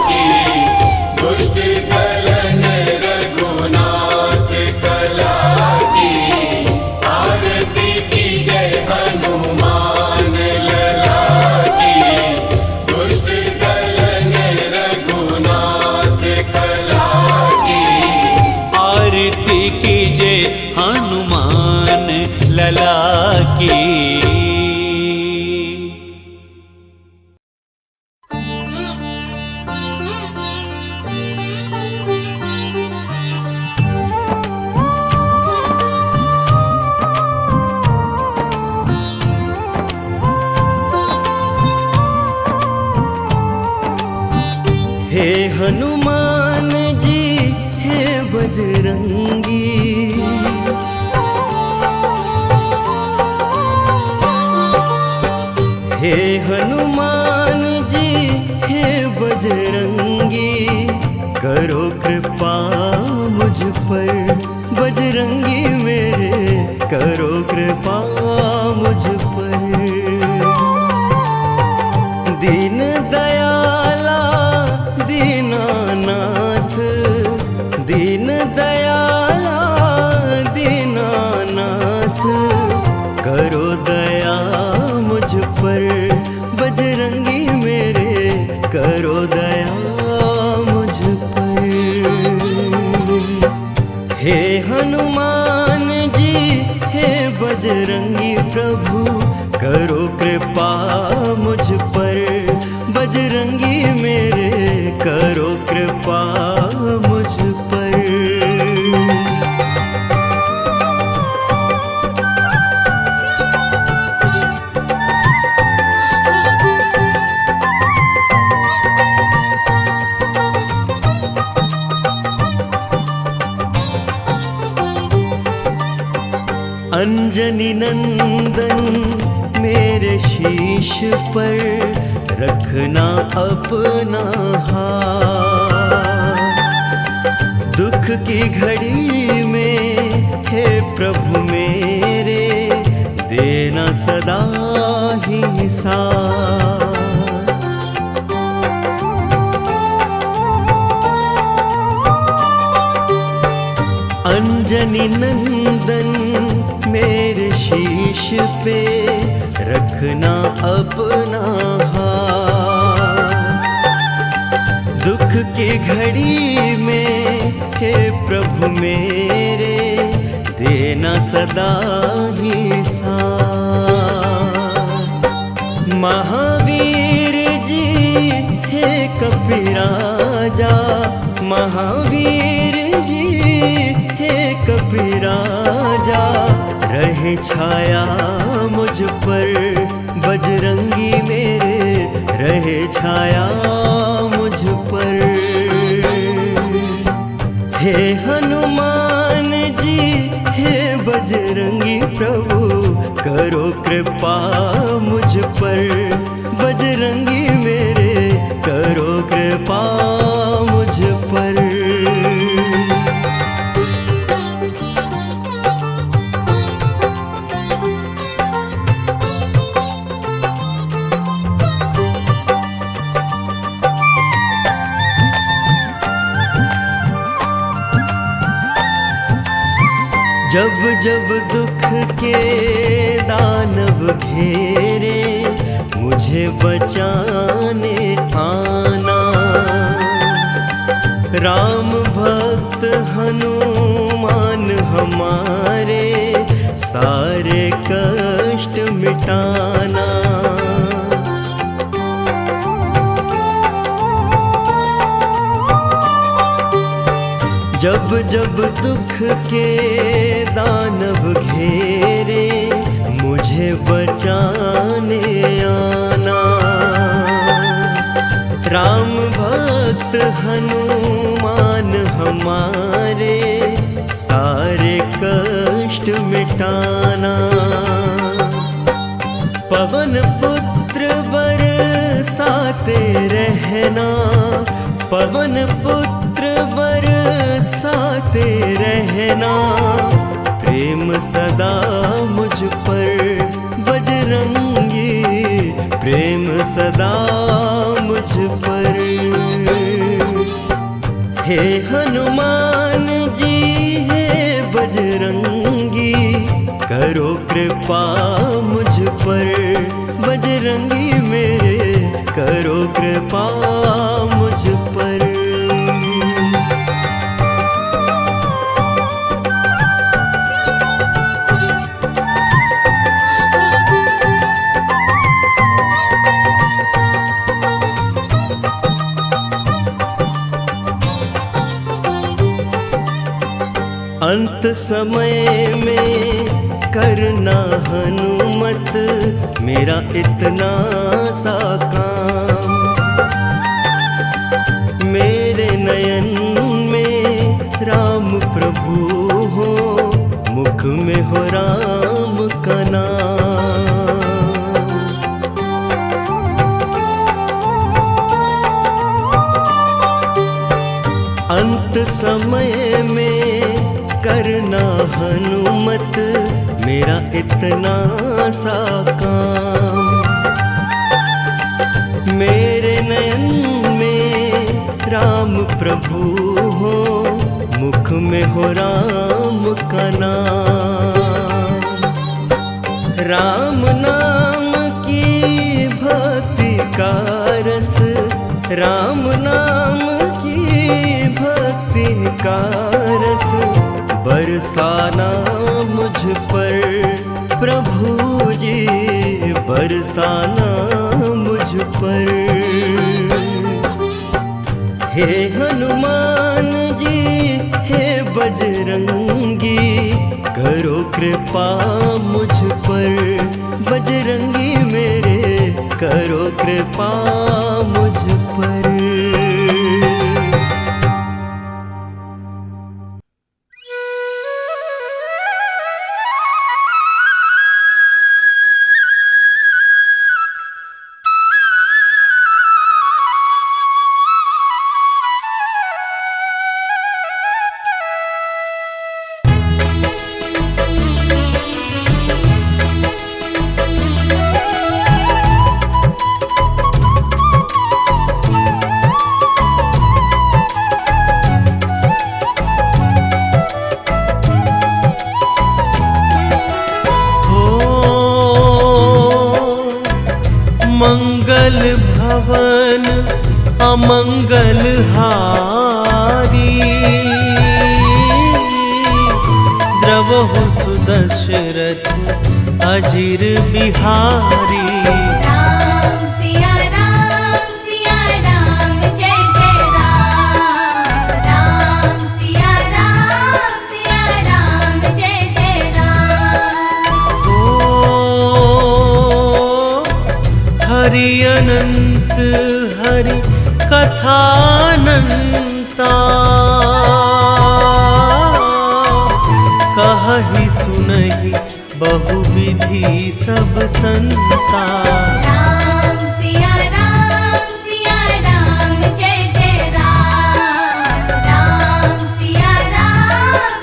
Speaker 5: की, दुष्ट दलन रघुनाथ कला की। आरती कीजे हनुमान लला की, दुष्ट दलन रघुनाथ कला की।
Speaker 6: आरती कीजे हनुमान लला की।
Speaker 1: हे हनुमान जी हे बजरंगी, हे हनुमान जी हे बजरंगी। करो कृपा मुझ पर बजरंगी मेरे, करो कृपा मुझ पर। दीन दयाला दीनानाथ, दीन दयाला दीनानाथ। करो दया मुझ पर बजरंगी मेरे, करो दया मुझ पर। हे हनुमान जी हे बजरंगी प्रभु, करो कृपा मुझ पर बजरंगी मेरे, करो कृपा मुझ पर। अंजनी नंदन मेरे शीश पर रखना अपना हाथ, दुख की घड़ी में हे प्रभु मेरे देना सदा ही साथ। अंजनी नंदन मेरे शीश पे रखना अपना हाथ। दुख की घड़ी में हे प्रभु मेरे देना सदा ही साथ। महावीर जी हे कपिराजा, महावीर जी हे कपिराजा, रहे छाया मुझ पर बजरंगी मेरे, रहे छाया मुझ पर। हे हनुमान जी हे बजरंगी प्रभु, करो कृपा मुझ पर, बजरंगी मेरे करो कृपा मुझ पर। जब जब दुख के दानव घेरे, मुझे बचाने आना। राम भक्त हनुमान हमारे, सारे कष्ट मिटाना। जब जब दुख के दानव घेरे, मुझे बचाने आना। राम भक्त हनुमान हमारे, सारे कष्ट मिटाना। पवन पुत्र बरसाते रहना, पवन पुत्र बरसाते रहना। प्रेम सदा मुझ पर बजरंगी, प्रेम सदा मुझ पर। हे हनुमान जी हे बजरंगी, करो कृपा मुझ पर, बजरंगी मेरे करो कृपा मुझ पर। अंत समय में करना हनुमत, मेरा इतना सा काम। मेरे नयन में राम प्रभु हो, मुख में हो राम का नाम। अंत समय में करना हनुमत, मेरा इतना सा काम। मेरे नयन में राम प्रभु हो, मुख में हो राम का नाम। राम नाम की भक्ति का रस, राम नाम की भक्ति का रस, बरसाना मुझ पर प्रभु जी, बरसाना मुझ पर। हे हनुमान जी हे बजरंगी, करो कृपा मुझ पर, बजरंगी मेरे करो कृपा मुझ पर।
Speaker 4: भुवन अमंगल हारी। द्रवहु सुदशरथ अजिर बिहारी।
Speaker 5: राम सिया राम जय जय राम। राम सिया राम जय जय राम।
Speaker 4: ओ हरि अनंत हरि कथानंता। कहि सुनहि बहुविधि सब संता।
Speaker 5: राम सिया राम जय जय राम। राम सिया राम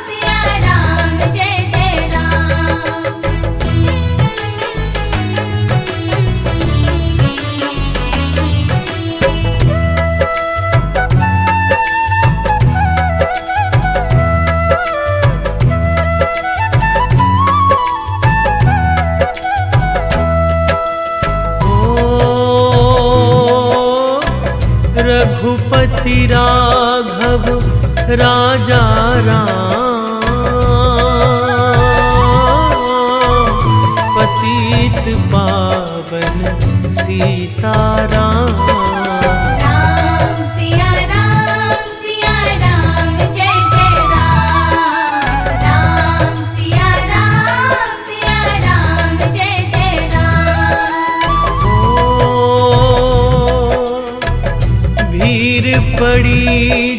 Speaker 5: जय जय राम।
Speaker 4: रघुपति राघव राजा राम। पतित पावन सीताराम।
Speaker 5: राम सिया राम जय जय राम। राम सिया राम जय जय राम।
Speaker 4: भीड़ पड़ी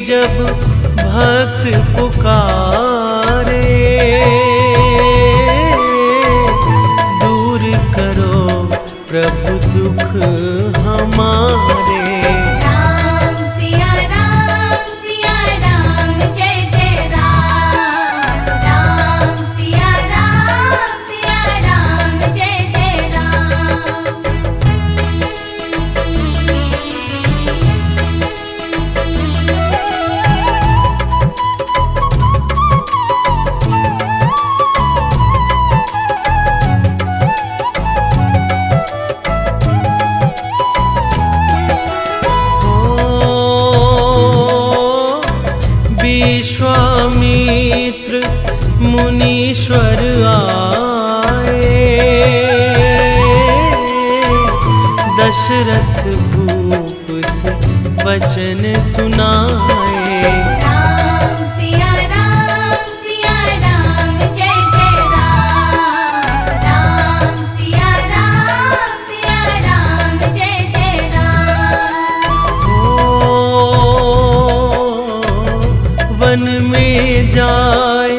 Speaker 4: जब भक्त पुकारे। दूर करो प्रभु दुख हमारे।
Speaker 5: राम सिया राम जय जय राम। राम सिया राम जय जय राम।
Speaker 4: विश्वामित्र मुनीश्वर आए। दशरथ भूप से वचन सुनाए।
Speaker 5: राम सिया राम जय जय राम। राम सिया राम जय जय राम।
Speaker 4: वन में जाए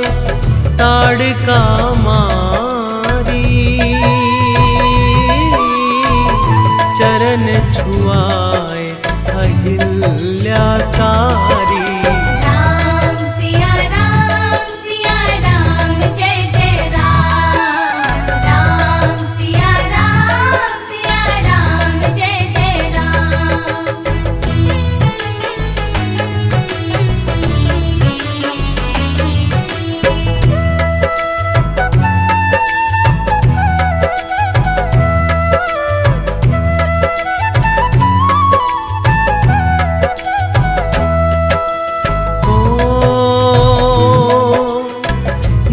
Speaker 4: ताड़का मारी। चरण छुआए अहिल्याकारी।
Speaker 5: राम सिया राम जय जय राम। राम सिया राम जय जय राम।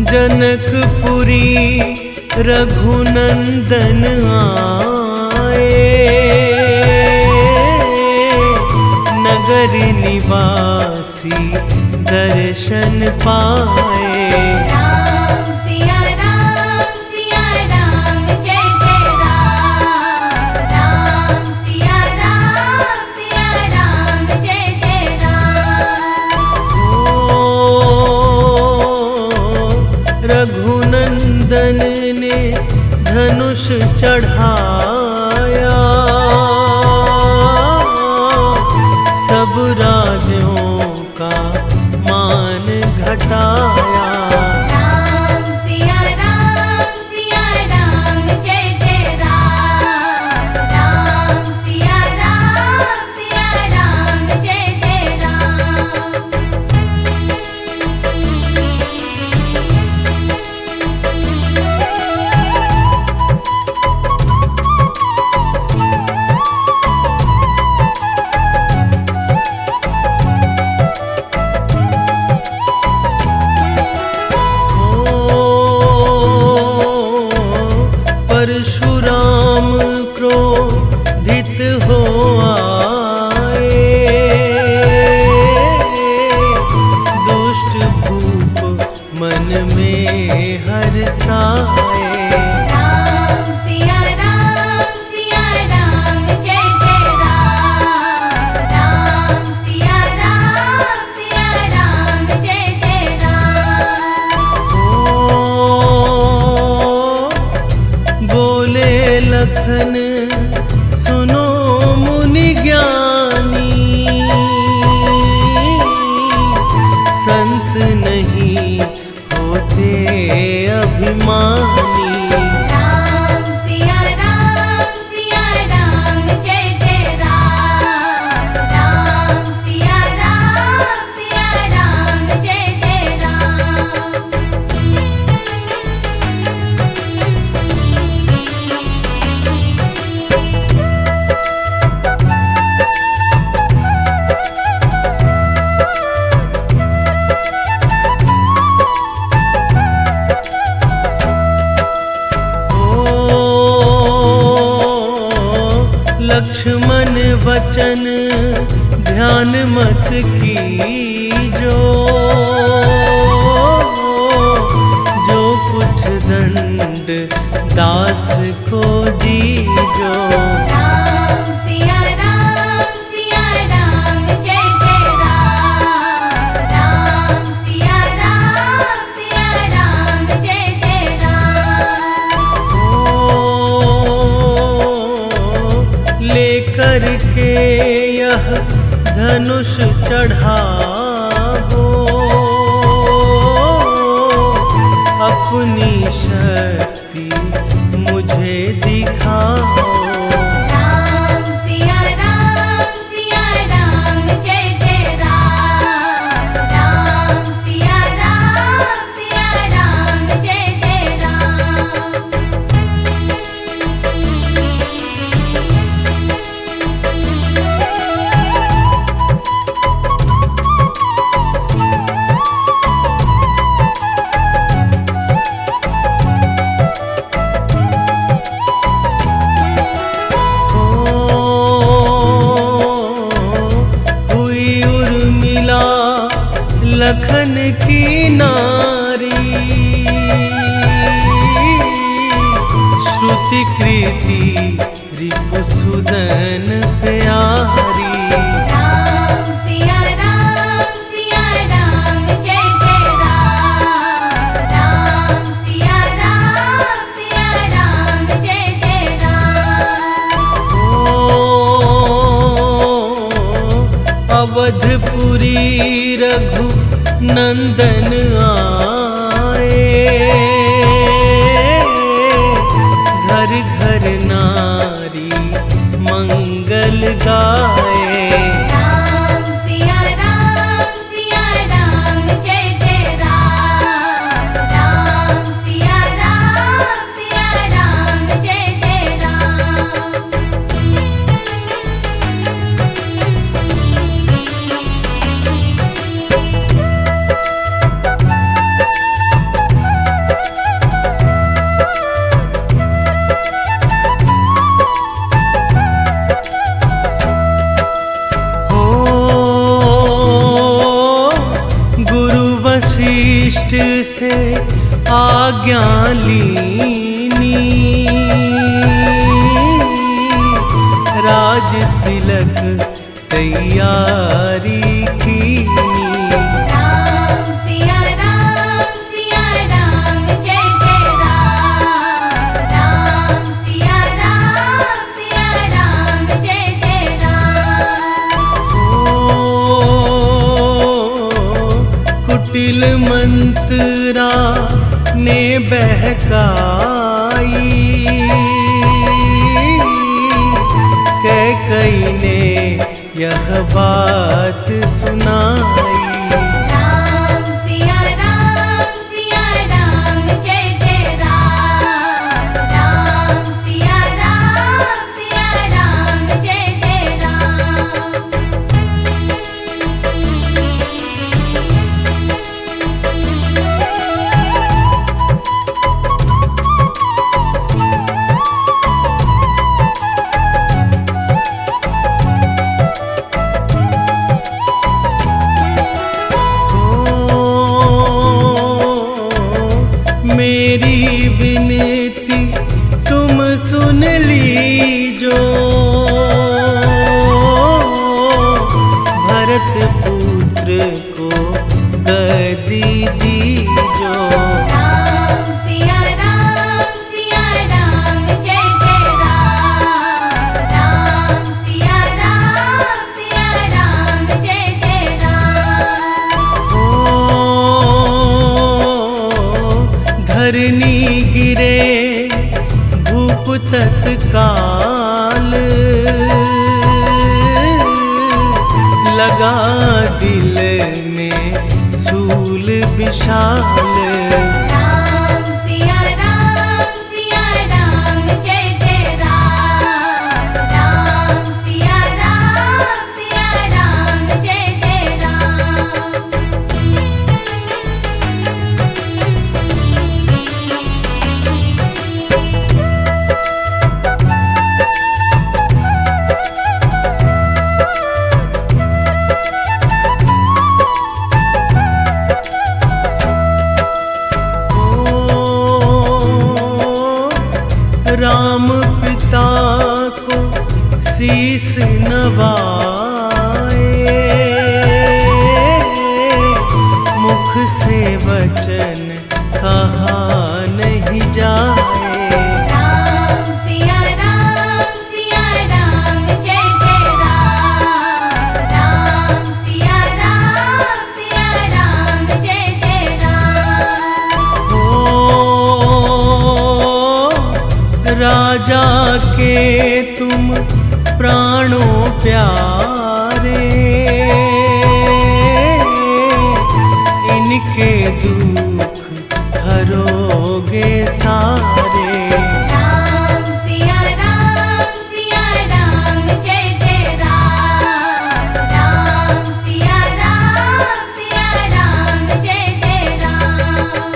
Speaker 4: जनकपुरी रघुनंदन आए। नगर निवासी दर्शन पाए।
Speaker 5: राम सिया राम जय जय राम। राम सिया राम जय जय राम।
Speaker 4: रघुनंदन ने धनुष चढ़ाया। सब राजों का मान घटाया।
Speaker 5: राम सिया राम जय जय राम। राम सिया राम जय जय राम।
Speaker 4: मन में हर साए।
Speaker 5: राम सिया राम जय जय राम। राम सिया राम जय जय राम।
Speaker 4: ओ बोले लखन सुनो मुनि ज्ञानी, संत नहीं होते अभिमानी।
Speaker 5: राम सिया राम जय जय राम। राम सिया राम जय जय राम।
Speaker 4: लक्ष्मण वचन ध्यान मत कीजो, जो कुछ दंड दास को दीजो।
Speaker 5: राम सिया राम जय जय राम। राम सिया राम जय जय राम।
Speaker 4: लेकर के यह धनुष चढ़ावो, अपनी शक्ति मुझे दिखाओ।
Speaker 5: राम सिया राम जय जय राम। राम सिया राम जय जय राम।
Speaker 4: हुई उर्मिला लखन की नारी, श्रुति कृति रिपुसुदन प्यारी।
Speaker 5: राम सिया राम जय जय राम। राम सिया राम जय जय राम।
Speaker 4: अवधपुरी रघु नंदन आए, घर घर नारी मंगल गाए।
Speaker 5: राम सिया राम जय जय राम। राम सिया राम जय जय राम।
Speaker 4: वशिष्ठ से आज्ञा लीनी, राज तिलक तैयारी कीनी।
Speaker 5: राम सिया राम जय जय राम। राम सिया राम जय जय राम।
Speaker 4: कुटिल मंत्रा ने बहकाई, कैकई ने यह बात सुनाई।
Speaker 5: राम सिया राम जय जय राम। राम सिया राम जय जय राम।
Speaker 4: गद्दी दीजो।
Speaker 5: राम सिया राम जय जय राम। राम सिया राम जय जय राम।
Speaker 4: ओ धरनी गिरे भूप तत्काल, लगा दिल में सूल विशाल।
Speaker 5: राम सिया राम जय जय राम। राम सिया राम जय जय राम।
Speaker 4: राम पिता को शीस नवाए, मुख से वचन कहा नहीं जाए।
Speaker 5: राम सिया राम जय जय राम। राम सिया राम जय जय राम।
Speaker 4: ओ राजा के तुम प्राणों प्यारे, इनके दुख हरोगे सारे।
Speaker 5: राम सिया राम जय जय राम। राम सिया राम जय जय राम।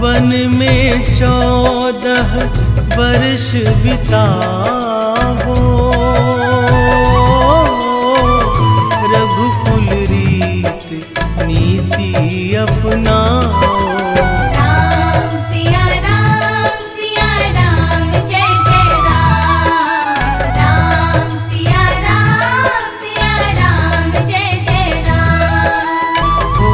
Speaker 4: वन में 14 वर्ष बिताओ, रघुकुल रीत नीति अपनाओ।
Speaker 5: राम सिया राम जय जय राम। राम सिया राम जय जय राम।
Speaker 4: ओ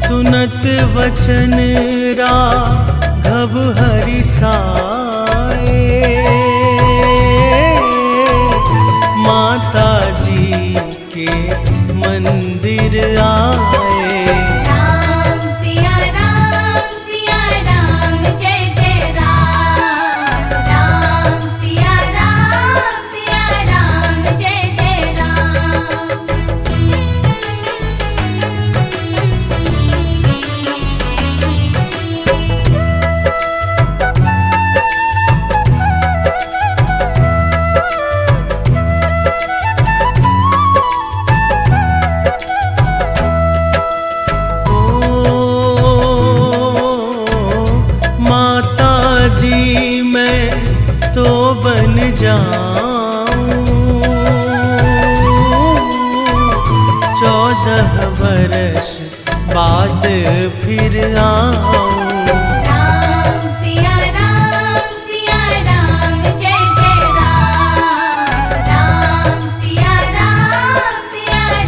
Speaker 4: सुनत वचन राघव हरि साए, माता जी के मंदिर आए।
Speaker 5: राम सिया राम जय जय राम। राम सिया राम जय जय राम।
Speaker 4: माता जी मैं तो बन जाऊं, 14 वर्ष बाद फिर आऊं।
Speaker 5: राम सिया राम जय जय राम। राम सिया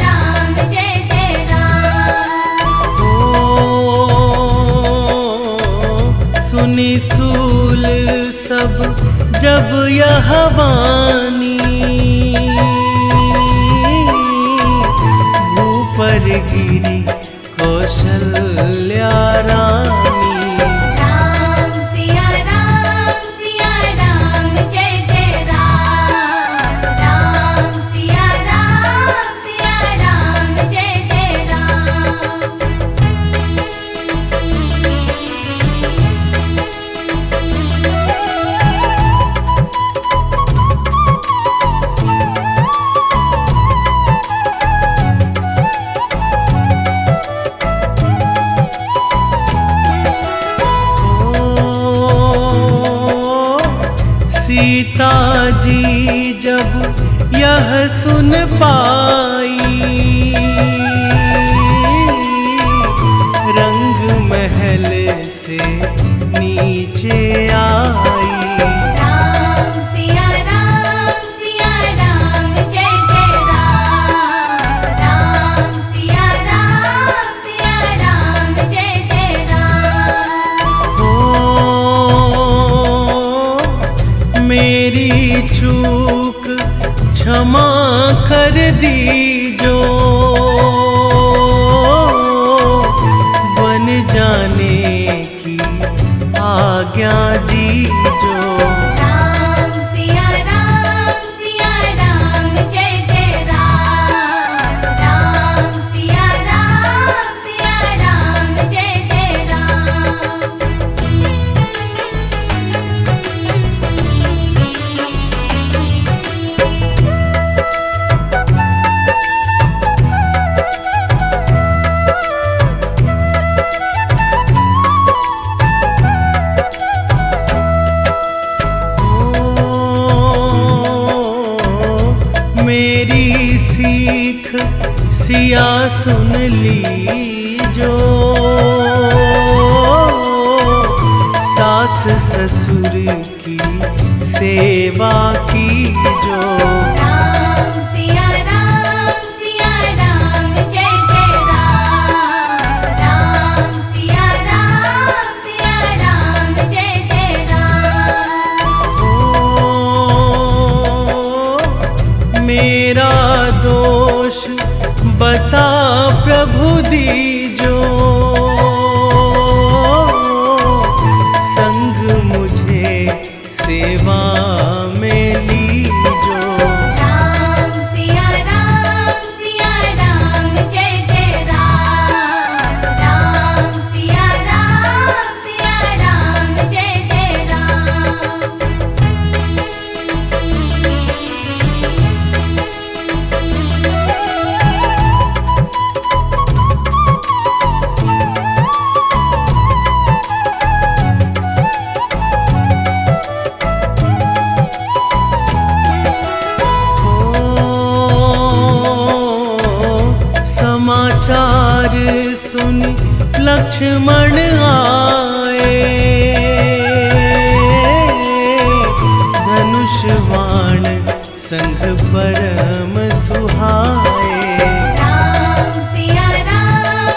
Speaker 5: राम जय जय राम।
Speaker 4: ओ सुनी सूल सब जब यह वाणी, भूपर गिरी कौशल्या रानी।
Speaker 5: राम सिया राम जय जय राम। राम सिया राम जय जय राम।
Speaker 4: सीता जी जब यह सुन पाई, रंग महल से नीचे आई।
Speaker 5: राम सिया राम जय जय राम। राम सिया राम जय जय राम।
Speaker 4: हो मेरी चूक क्षमा कर दीजो, बन जाने की आज्ञा दीजो।
Speaker 5: राम सिया राम जय जय राम। राम सिया राम जय जय राम।
Speaker 4: मेरी सीख सिया सुन लीजो, सास ससुर की सेवा कीजो।
Speaker 5: राम सिया राम जय जय राम। राम सिया राम जय जय राम।
Speaker 4: ओ मेरा दोष बता प्रभु दीजो, संग मुझे सेवा में लीजो।
Speaker 5: राम सिया राम जय जय राम। राम सिया राम जय जय राम।
Speaker 4: समाचार सुन लक्ष्मण आए, धनुष बाण संग परम सुहाए।
Speaker 5: राम सिया राम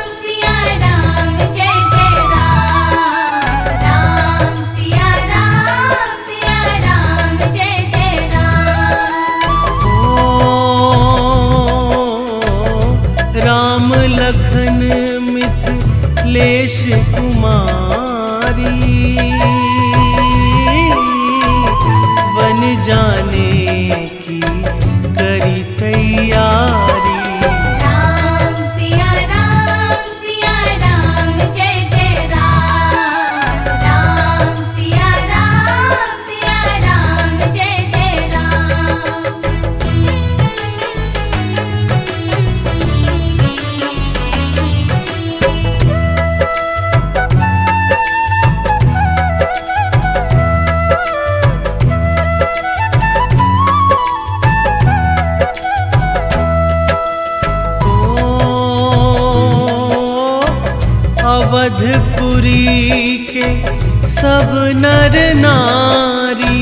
Speaker 5: जय जय राम। राम सिया राम जय जय राम।
Speaker 4: ओ राम लखन मिथिलेश कुमारी, बन जाने की करी तैयारी।
Speaker 5: राम सिया राम जय जय राम। राम सिया राम जय जय राम।
Speaker 4: अवधपुरी के सब नर नारी,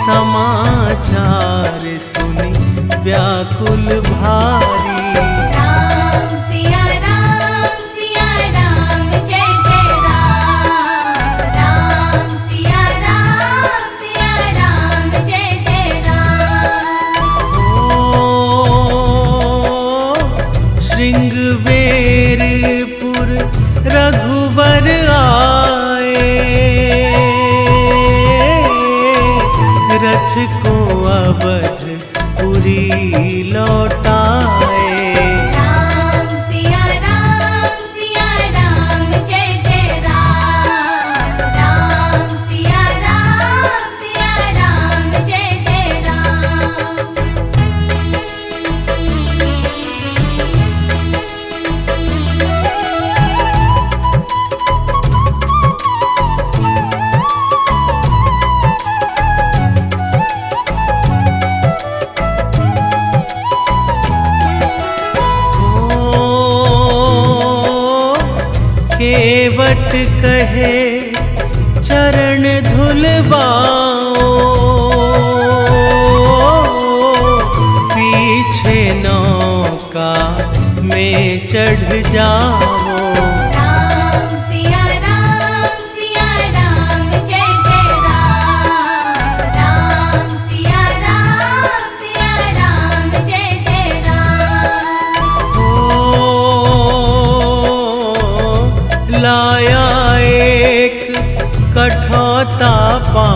Speaker 4: समाचार सुनी व्याकुल भारी।
Speaker 5: राम सिया राम जय जय राम। राम सिया राम जय जय राम।
Speaker 4: श्रृंगवेरपुर रघुवर आए, रथ को अवधपुरी लौटाए।
Speaker 5: राम सिया राम जय जय राम। राम सिया राम जय जय राम।
Speaker 4: बाओ, पीछे नौका में चढ़ जाओ।
Speaker 5: राम सिया राम जय जय राम। राम सिया राम जय जय राम।
Speaker 4: लाया एक कठौता पा